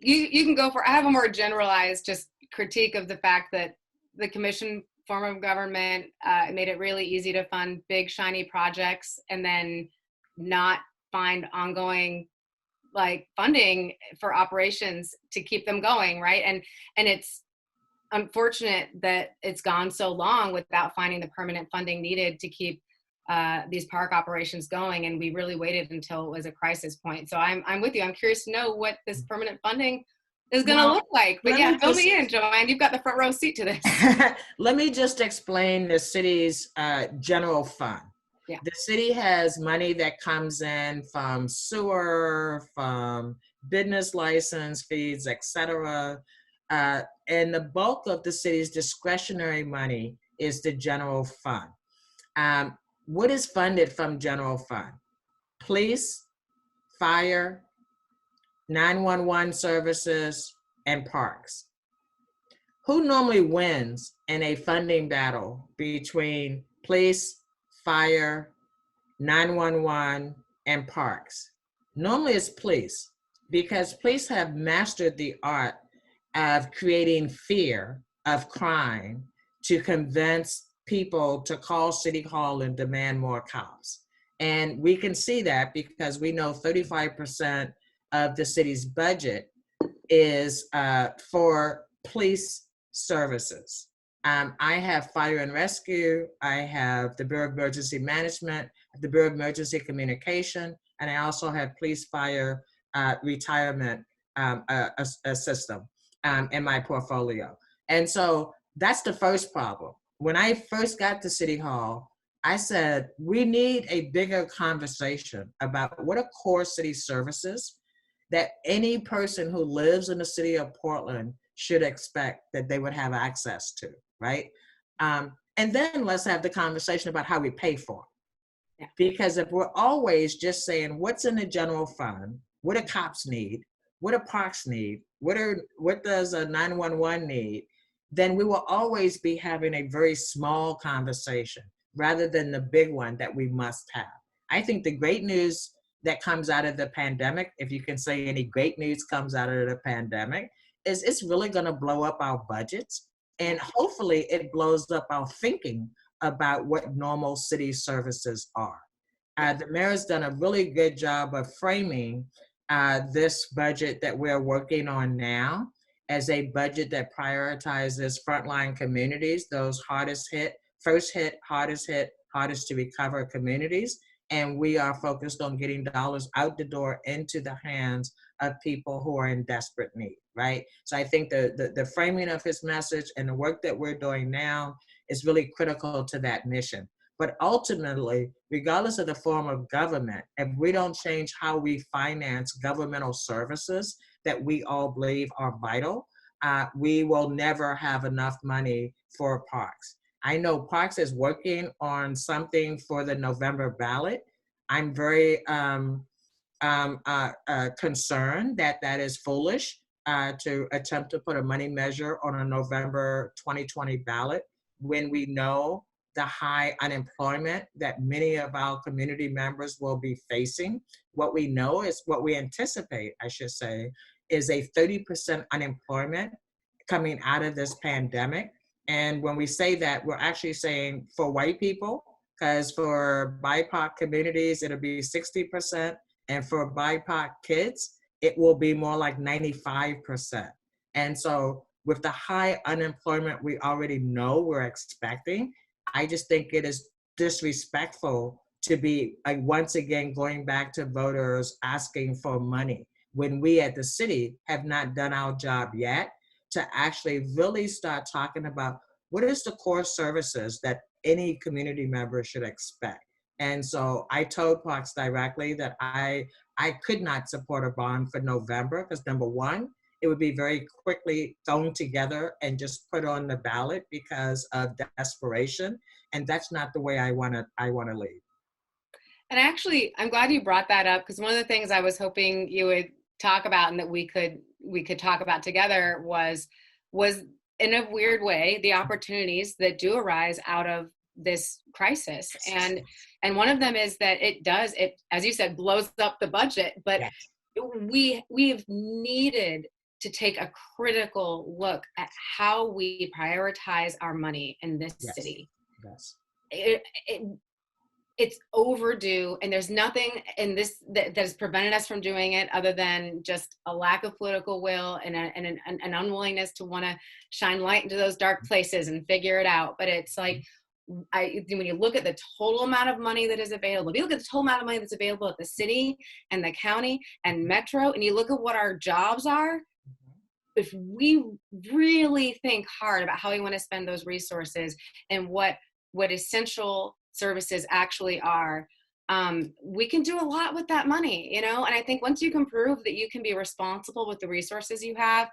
You can go for. I have a more generalized just critique of the fact that the commission form of government made it really easy to fund big shiny projects and then not find ongoing like funding for operations to keep them going, right? And it's unfortunate that it's gone so long without finding the permanent funding needed to keep these park operations going, and we really waited until it was a crisis point. So I'm with you. I'm curious to know what this permanent funding is going to look like. But yeah, fill me in, Joanne. You've got the front row seat to this. Let me just explain the city's general fund. Yeah. The city has money that comes in from sewer, from business license fees, etc. And the bulk of the city's discretionary money is the general fund. What is funded from general fund? Police, fire, 911 services, and parks. Who normally wins in a funding battle between police, fire, 911, and parks? Normally it's police, because police have mastered the art of creating fear of crime to convince people to call City Hall and demand more cops. And we can see that because we know 35% of the city's budget is for police services. I have fire and rescue, I have the Bureau of Emergency Management, the Bureau of Emergency Communication, and I also have police fire retirement a system in my portfolio. And so that's the first problem. When I first got to City Hall, I said, we need a bigger conversation about what are core city services that any person who lives in the city of Portland should expect that they would have access to, right? And then let's have the conversation about how we pay for it. Yeah. Because if we're always just saying what's in the general fund, what do cops need, what do parks need, what does a 911 need, then we will always be having a very small conversation rather than the big one that we must have. I think the great news that comes out of the pandemic, if you can say any great news comes out of the pandemic, is it's really going to blow up our budgets. And hopefully it blows up our thinking about what normal city services are. The mayor's done a really good job of framing this budget that we're working on now as a budget that prioritizes frontline communities, those hardest hit, hardest to recover communities. And we are focused on getting dollars out the door into the hands of people who are in desperate need, right? So I think the framing of his message and the work that we're doing now is really critical to that mission. But ultimately, regardless of the form of government, if we don't change how we finance governmental services that we all believe are vital, we will never have enough money for parks. I know Parks is working on something for the November ballot. I'm very concerned that that is foolish to attempt to put a money measure on a November 2020 ballot when we know the high unemployment that many of our community members will be facing. What we know is, what we anticipate, I should say, is a 30% unemployment coming out of this pandemic. And when we say that, we're actually saying for white people, because for BIPOC communities, it'll be 60%. And for BIPOC kids, it will be more like 95%. And so with the high unemployment we already know we're expecting, I just think it is disrespectful to be once again going back to voters asking for money when we at the city have not done our job yet to actually really start talking about what is the core services that any community member should expect. And so I told Parks directly that I could not support a bond for November because number one, it would be very quickly thrown together and just put on the ballot because of desperation. And that's not the way I want to lead. And actually, I'm glad you brought that up, because one of the things I was hoping you would talk about and that we could talk about together was in a weird way the opportunities that do arise out of this crisis. And one of them is that it as you said, blows up the budget, but yes, we've needed to take a critical look at how we prioritize our money in this yes, city. Yes. It's overdue, and there's nothing in this that has prevented us from doing it other than just a lack of political will and an unwillingness to want to shine light into those dark places and figure it out. But it's like, when you look at the total amount of money that is available, if you look at the total amount of money that's available at the city and the county and metro, and you look at what our jobs are, if we really think hard about how we want to spend those resources and what essential services actually are, we can do a lot with that money, and I think once you can prove that you can be responsible with the resources you have,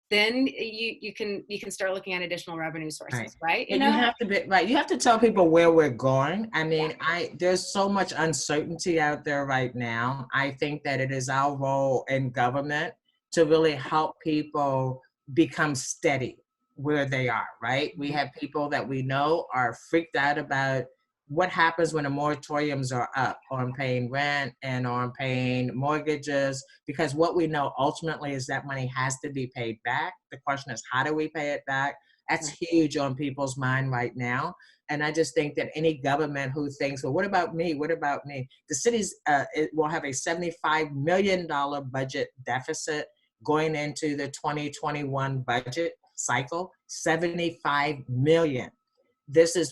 then you can start looking at additional revenue sources, right? You have to be right. You have to tell people where we're going. I mean, yeah. There's so much uncertainty out there right now. I think that it is our role in government to really help people become steady where they are, right? We have people that we know are freaked out about what happens when the moratoriums are up on paying rent and on paying mortgages, because what we know ultimately is that money has to be paid back. The question is, how do we pay it back? That's huge on people's mind right now. And I just think that any government who thinks, well, what about me? What about me? The cities it will have a $75 million budget deficit going into the 2021 budget cycle. 75 million.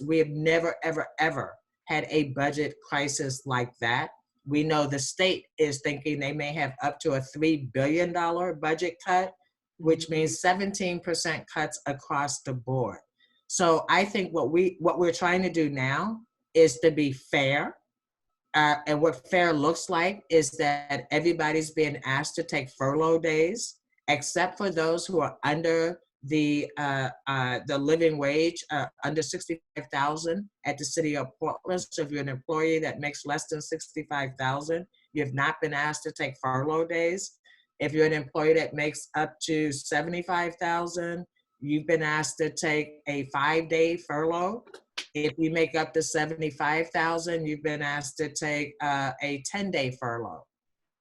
We have never, ever, ever had a budget crisis like that. We know the state is thinking they may have up to a $3 billion budget cut, which means 17% cuts across the board. So I think what we're trying to do now is to be fair. And what fair looks like is that everybody's being asked to take furlough days, except for those who are under the living wage, under 65,000 at the city of Portland. So if you're an employee that makes less than 65,000, you have not been asked to take furlough days. If you're an employee that makes up to 75,000, you've been asked to take a 5-day furlough. If you make up to 75,000, you've been asked to take a 10-day furlough.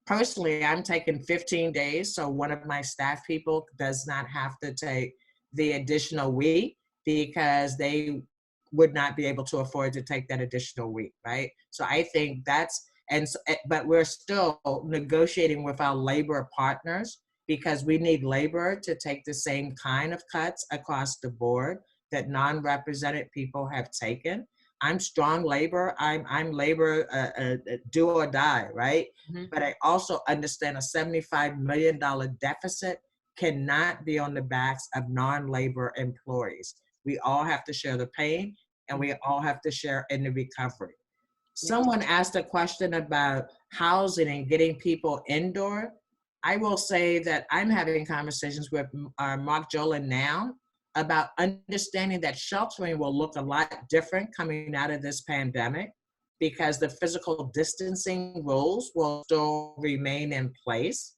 Personally, I'm taking 15 days, so one of my staff people does not have to take the additional week because they would not be able to afford to take that additional week, right? So I think but we're still negotiating with our labor partners because we need labor to take the same kind of cuts across the board that non-represented people have taken. I'm strong labor. I'm labor do or die, right? Mm-hmm. But I also understand a $75 million deficit cannot be on the backs of non-labor employees. We all have to share the pain and we all have to share in the recovery. Someone asked a question about housing and getting people indoor. I will say that I'm having conversations with Mark Jolin now about understanding that sheltering will look a lot different coming out of this pandemic because the physical distancing rules will still remain in place.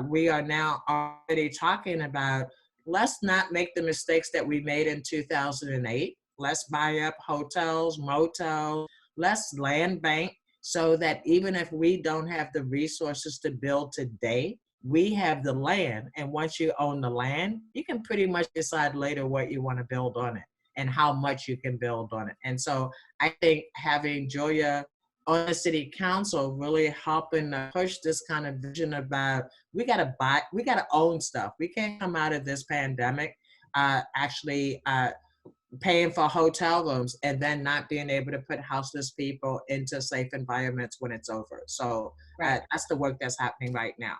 We are now already talking about, let's not make the mistakes that we made in 2008. Let's buy up hotels, motels, let's land bank so that even if we don't have the resources to build today, we have the land. And once you own the land, you can pretty much decide later what you want to build on it and how much you can build on it. And so I think having Julia on the city council really helping to push this kind of vision about we got to own stuff. We can't come out of this pandemic paying for hotel rooms and then not being able to put houseless people into safe environments when it's over. So that's the work that's happening right now.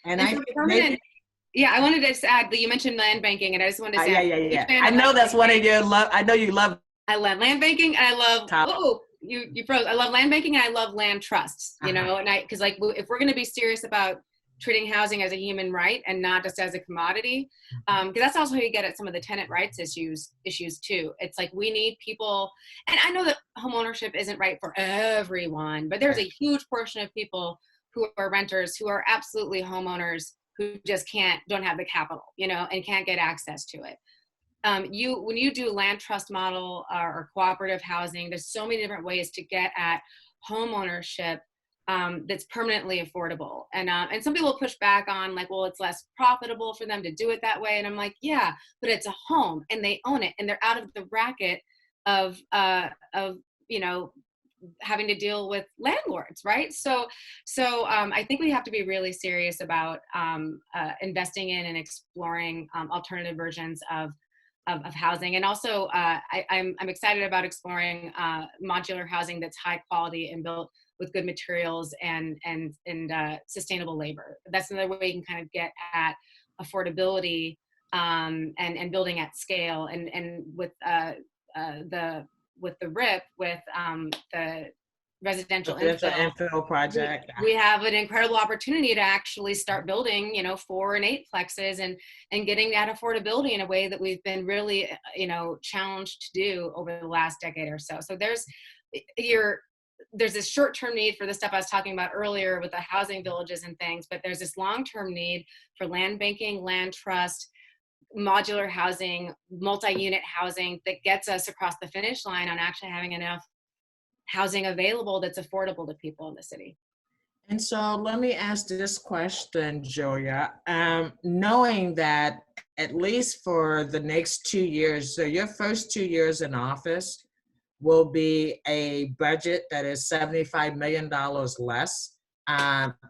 And I think I wanted to just add that you mentioned land banking, and I just wanted to say, yeah. I know that's one of your love. I know you love. I love land banking, and I love. You froze. I love land banking, and I love land trusts. You know, and because like if we're going to be serious about treating housing as a human right and not just as a commodity, because that's also how you get at some of the tenant rights issues too. It's like we need people, and I know that homeownership isn't right for everyone, but there's a huge portion of people who are renters who are absolutely homeowners who just don't have the capital, and can't get access to it. When you do land trust model or cooperative housing, there's so many different ways to get at home ownership that's permanently affordable. And some people push back on like, well, it's less profitable for them to do it that way. And I'm like, yeah, but it's a home and they own it and they're out of the racket of having to deal with landlords, right? So I think we have to be really serious about investing in and exploring alternative versions of housing. And also I'm excited about exploring modular housing that's high quality and built with good materials and sustainable labor. That's another way you can kind of get at affordability and building at scale. And with the RIP, with the residential infill project, we have an incredible opportunity to actually start building 4 and 8 plexes and getting that affordability in a way that we've been really challenged to do over the last decade or so. So there's this short-term need for the stuff I was talking about earlier with the housing villages and things, but there's this long-term need for land banking, land trust, modular housing, multi-unit housing that gets us across the finish line on actually having enough housing available that's affordable to people in the city. And so let me ask this question, Julia. Knowing that at least for the next 2 years, so your first 2 years in office will be a budget that is $75 million less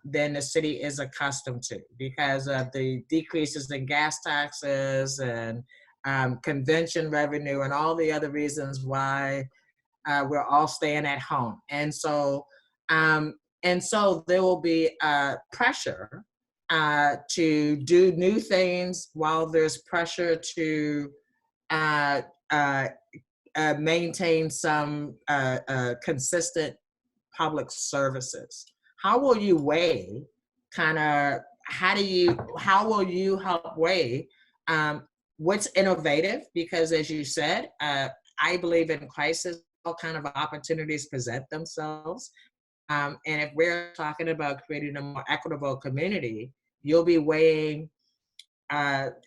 than the city is accustomed to because of the decreases in gas taxes and convention revenue and all the other reasons why we're all staying at home. Um, and so there will be pressure to do new things while there's pressure to uh, uh, maintain some consistent public services. How will you weigh kind of, how will you help weigh um, what's innovative? Because as you said, I believe in crisis, all kind of opportunities present themselves. And if we're talking about creating a more equitable community, you'll be weighing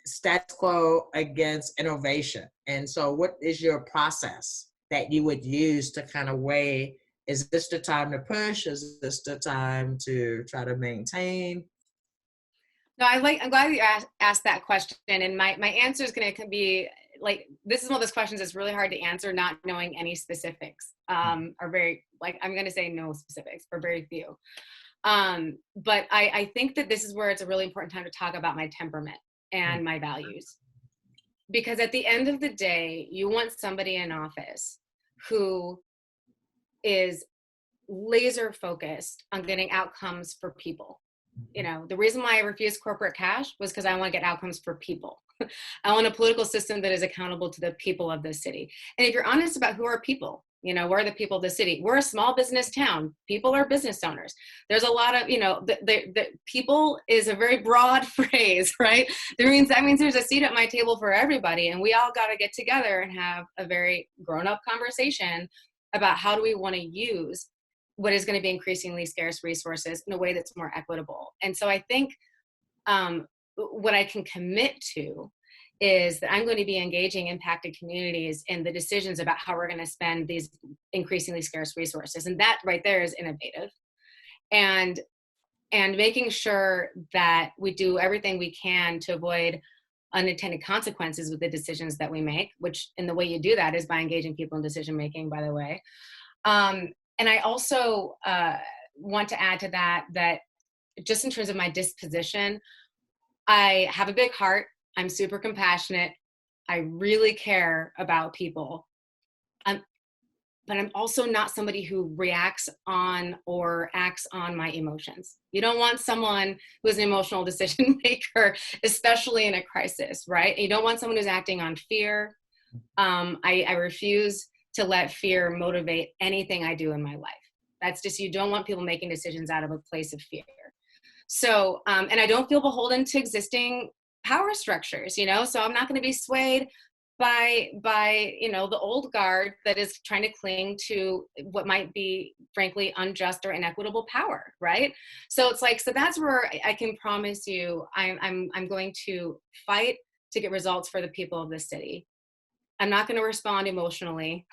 status quo against innovation. And so what is your process that you would use to kind of weigh, is this the time to push? Is this the time to try to maintain? No, I'm glad you asked that question. And my answer is going to be like, this is one of those questions that's really hard to answer, not knowing any specifics, or very, like, I'm going to say no specifics or very few. But I think that this is where it's a really important time to talk about my temperament and my values. Because at the end of the day, you want somebody in office who is laser focused on getting outcomes for people. You know, the reason why I refused corporate cash was because I want to get outcomes for people. I want a political system that is accountable to the people of this city. And if you're honest about who are people, you know, we're the people of the city. We're a small business town. People are business owners. There's a lot of, you know, the people is a very broad phrase, right? That means there's a seat at my table for everybody. And we all got to get together and have a very grown-up conversation about how do we want to use what is going to be increasingly scarce resources in a way that's more equitable. And so I think what I can commit to is that I'm going to be engaging impacted communities in the decisions about how we're going to spend these increasingly scarce resources. And that right there is innovative. And making sure that we do everything we can to avoid unintended consequences with the decisions that we make, which, and the way you do that is by engaging people in decision making, by the way. And I also want to add to that just in terms of my disposition, I have a big heart. I'm super compassionate. I really care about people. But I'm also not somebody who reacts on or acts on my emotions. You don't want someone who's an emotional decision maker, especially in a crisis, right? You don't want someone who's acting on fear. I refuse to let fear motivate anything I do in my life. That's just, you don't want people making decisions out of a place of fear. So, and I don't feel beholden to existing power structures, you know, so I'm not going to be swayed by, you know, the old guard that is trying to cling to what might be, frankly, unjust or inequitable power, right? So it's like, so that's where I can promise you I'm going to fight to get results for the people of this city. I'm not going to respond emotionally,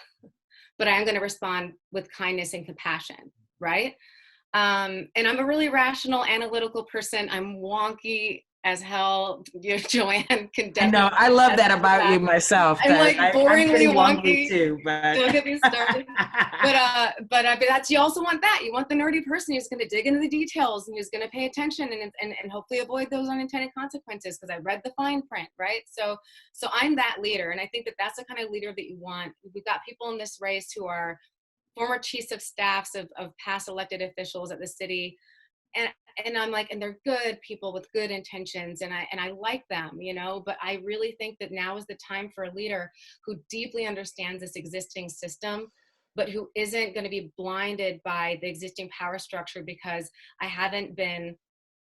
but I'm going to respond with kindness and compassion, right? And I'm a really rational, analytical person. I'm wonky as hell. You know, Joanne can definitely. No, I love that about you myself. I'm like boringly wonky. Too, but don't get me started. But that's, you also want that. You want the nerdy person who's going to dig into the details and who's going to pay attention and hopefully avoid those unintended consequences because I read the fine print, right? So I'm that leader, and I think that that's the kind of leader that you want. We've got people in this race who are former chiefs of staffs of past elected officials at the city. And I'm like, and they're good people with good intentions, and I like them, you know, but I really think that now is the time for a leader who deeply understands this existing system, but who isn't going to be blinded by the existing power structure because I haven't been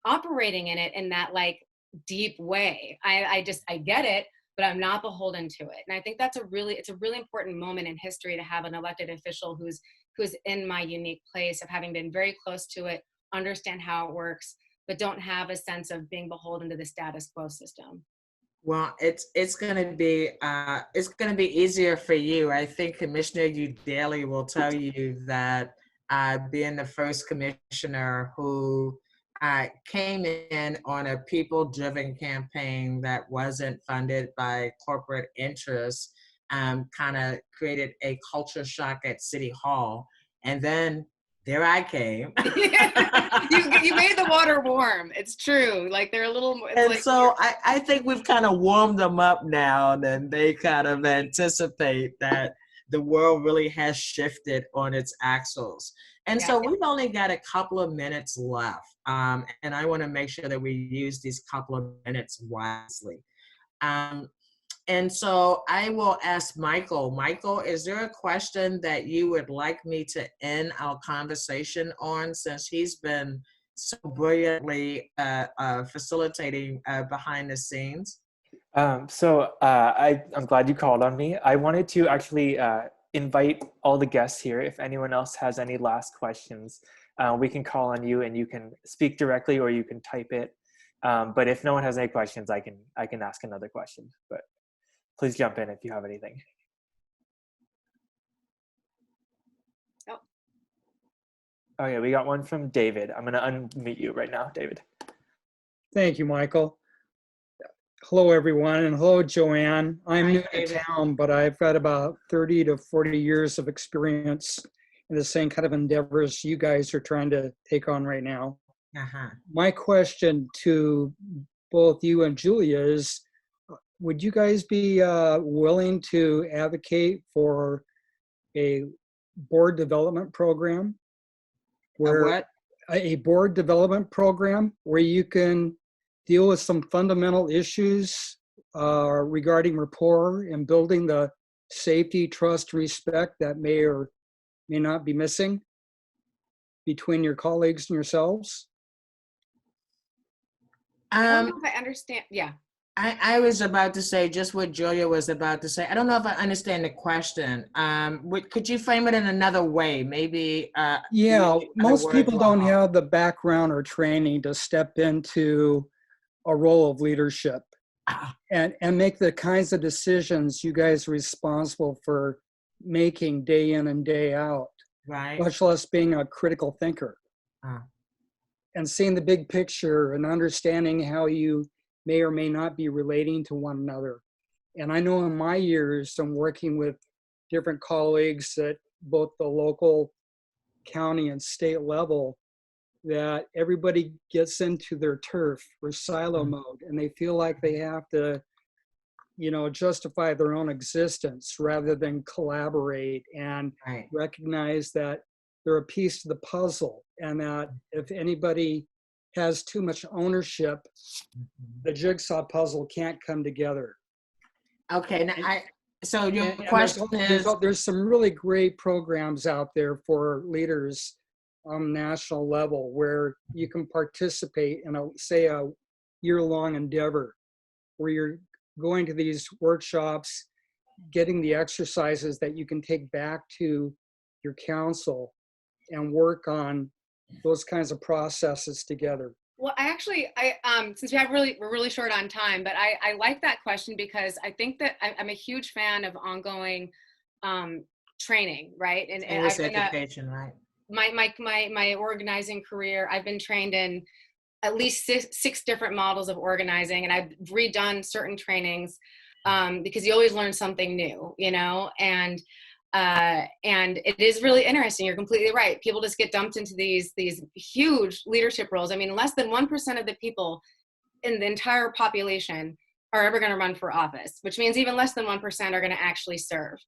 operating in it in that like deep way. I get it, but I'm not beholden to it. And I think it's a really important moment in history to have an elected official who's in my unique place of having been very close to it, understand how it works, but don't have a sense of being beholden to the status quo system. Well, it's gonna be easier for you. I think Commissioner Udaley will tell you that being the first commissioner who came in on a people-driven campaign that wasn't funded by corporate interests, kind of created a culture shock at City Hall. And then there I came. you made the water warm. It's true. Like they're a little more. And Like, so I think we've kind of warmed them up now, and they kind of anticipate that the world really has shifted on its axles. And yeah. so we've only got a couple of minutes left. And I want to make sure that we use these couple of minutes wisely. And so I will ask Michael. Michael, is there a question that you would like me to end our conversation on, since he's been so brilliantly facilitating behind the scenes? I'm glad you called on me. I wanted to actually invite all the guests here. If anyone else has any last questions, we can call on you and you can speak directly, or you can type it. But if no one has any questions, I can ask another question. But please jump in if you have anything. Oh yeah, we got one from David. I'm gonna unmute you right now, David. Thank you, Michael. Hello, everyone, and hello, Joanne. I'm new to David. town, but I've got about 30 to 40 years of experience in the same kind of endeavors you guys are trying to take on right now. My question to both you and Julia is, would you guys be willing to advocate for a board development program? A board development program where you can deal with some fundamental issues regarding rapport and building the safety, trust, respect that may or may not be missing between your colleagues and yourselves? I don't know if I understand. Yeah. I was about to say just what Julia was about to say. I don't know if I understand the question. Could you frame it in another way? Maybe. Yeah, most people don't have the background or training to step into a role of leadership and make the kinds of decisions you guys are responsible for making day in and day out, right? Much less being a critical thinker and seeing the big picture and understanding how you may or may not be relating to one another. And I know in my years, I'm working with different colleagues at both the local, county, and state level, that everybody gets into their turf or silo mode, and they feel like they have to, justify their own existence rather than collaborate and recognize that they're a piece to the puzzle, and that if anybody has too much ownership, the jigsaw puzzle can't come together. Okay, now so your question is... There's some really great programs out there for leaders on national level where you can participate in a year-long endeavor where you're going to these workshops, getting the exercises that you can take back to your council and work on those kinds of processes together. Well, since we're really short on time, but I like that question because I think that I'm a huge fan of ongoing training, right? And education, right? My organizing career, I've been trained in at least six different models of organizing, and I've redone certain trainings because you always learn something new, and it is really interesting. You're completely right. People just get dumped into these huge leadership roles. I mean, less than 1% of the people in the entire population are ever going to run for office, which means even less than 1% are going to actually serve.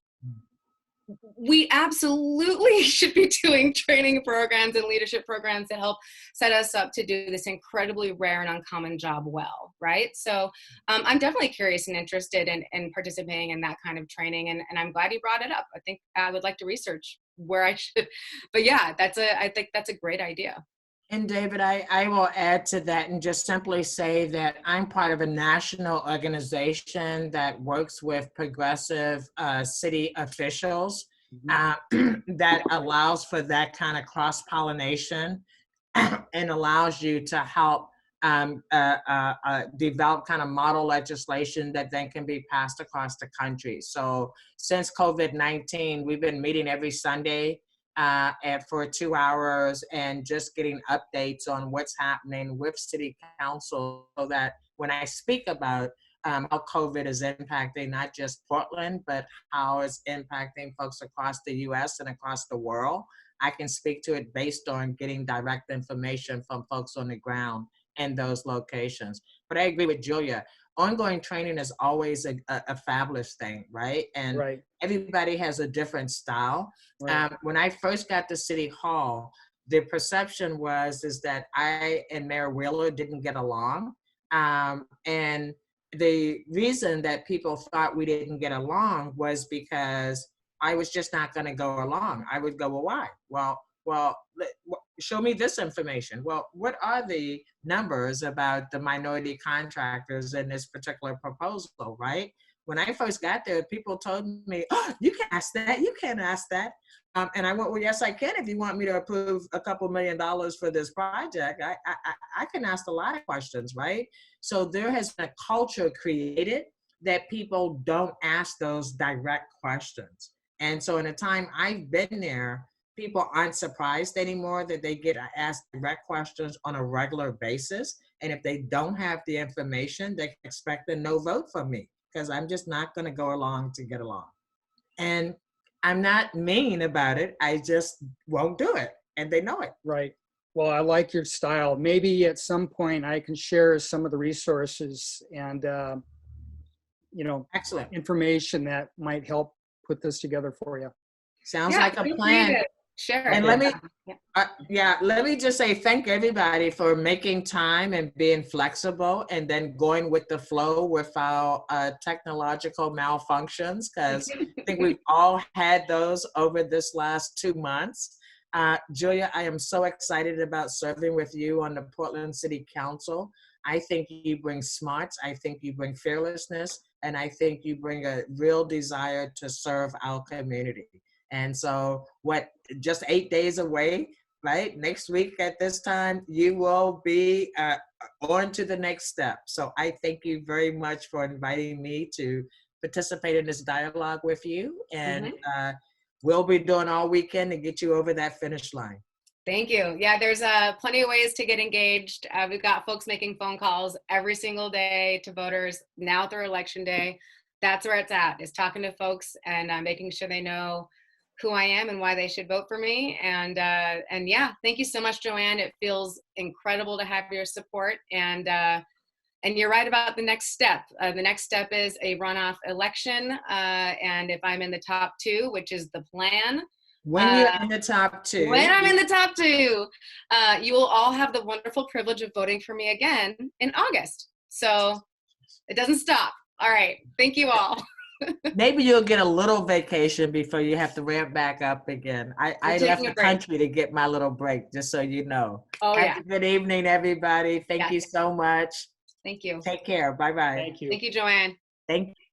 We absolutely should be doing training programs and leadership programs to help set us up to do this incredibly rare and uncommon job well, right? So I'm definitely curious and interested in participating in that kind of training, and I'm glad you brought it up. I think I would like to research where I should, but yeah, I think that's a great idea. And David, I will add to that and just simply say that I'm part of a national organization that works with progressive city officials that allows for that kind of cross-pollination and allows you to help develop kind of model legislation that then can be passed across the country. So since COVID-19, we've been meeting every Sunday and for 2 hours and just getting updates on what's happening with city council, so that when I speak about how COVID is impacting not just Portland, but how it's impacting folks across the US and across the world, I can speak to it based on getting direct information from folks on the ground in those locations. But I agree with Julia. Ongoing training is always a fabulous thing, right? And Right. everybody has a different style. Right. When I first got to City Hall, the perception is that I and Mayor Wheeler didn't get along. And the reason that people thought we didn't get along was because I was just not going to go along. I would go, well, why? Well, show me this information. Well, what are the numbers about the minority contractors in this particular proposal, right? When I first got there, people told me, oh, you can't ask that, you can't ask that. And I went, well, yes, I can. If you want me to approve a couple $1 million for this project, I can ask a lot of questions, right? So there has been a culture created that people don't ask those direct questions. And so in the time I've been there, people aren't surprised anymore that they get asked direct questions on a regular basis. And if they don't have the information, they expect a no vote from me, because I'm just not going to go along to get along. And I'm not mean about it. I just won't do it. And they know it. Right. Well, I like your style. Maybe at some point I can share some of the resources and, Excellent. information that might help put this together for you. Sounds like a plan. Sure. And let me just say thank everybody for making time and being flexible, and then going with the flow with our technological malfunctions, because I think we've all had those over this last 2 months. Julia, I am so excited about serving with you on the Portland City Council. I think you bring smarts, I think you bring fearlessness, and I think you bring a real desire to serve our community. And so just 8 days away, right? Next week at this time, you will be on to the next step. So I thank you very much for inviting me to participate in this dialogue with you. And we'll be doing all weekend to get you over that finish line. Thank you. Yeah, there's plenty of ways to get engaged. We've got folks making phone calls every single day to voters now through Election Day. That's where it's at, is talking to folks and making sure they know who I am and why they should vote for me. And yeah, thank you so much, Joanne. It feels incredible to have your support. And you're right about the next step. The next step is a runoff election. And if I'm in the top 2, which is the plan. When you're in the top 2. When I'm in the top 2, you will all have the wonderful privilege of voting for me again in August. So it doesn't stop. All right. Thank you all. Maybe you'll get a little vacation before you have to ramp back up again. I left the country to get my little break, just so you know. Oh, yeah. Good evening, everybody. Thank you so much. Thank you. Take care. Bye-bye. Thank you. Thank you, Joanne. Thank you.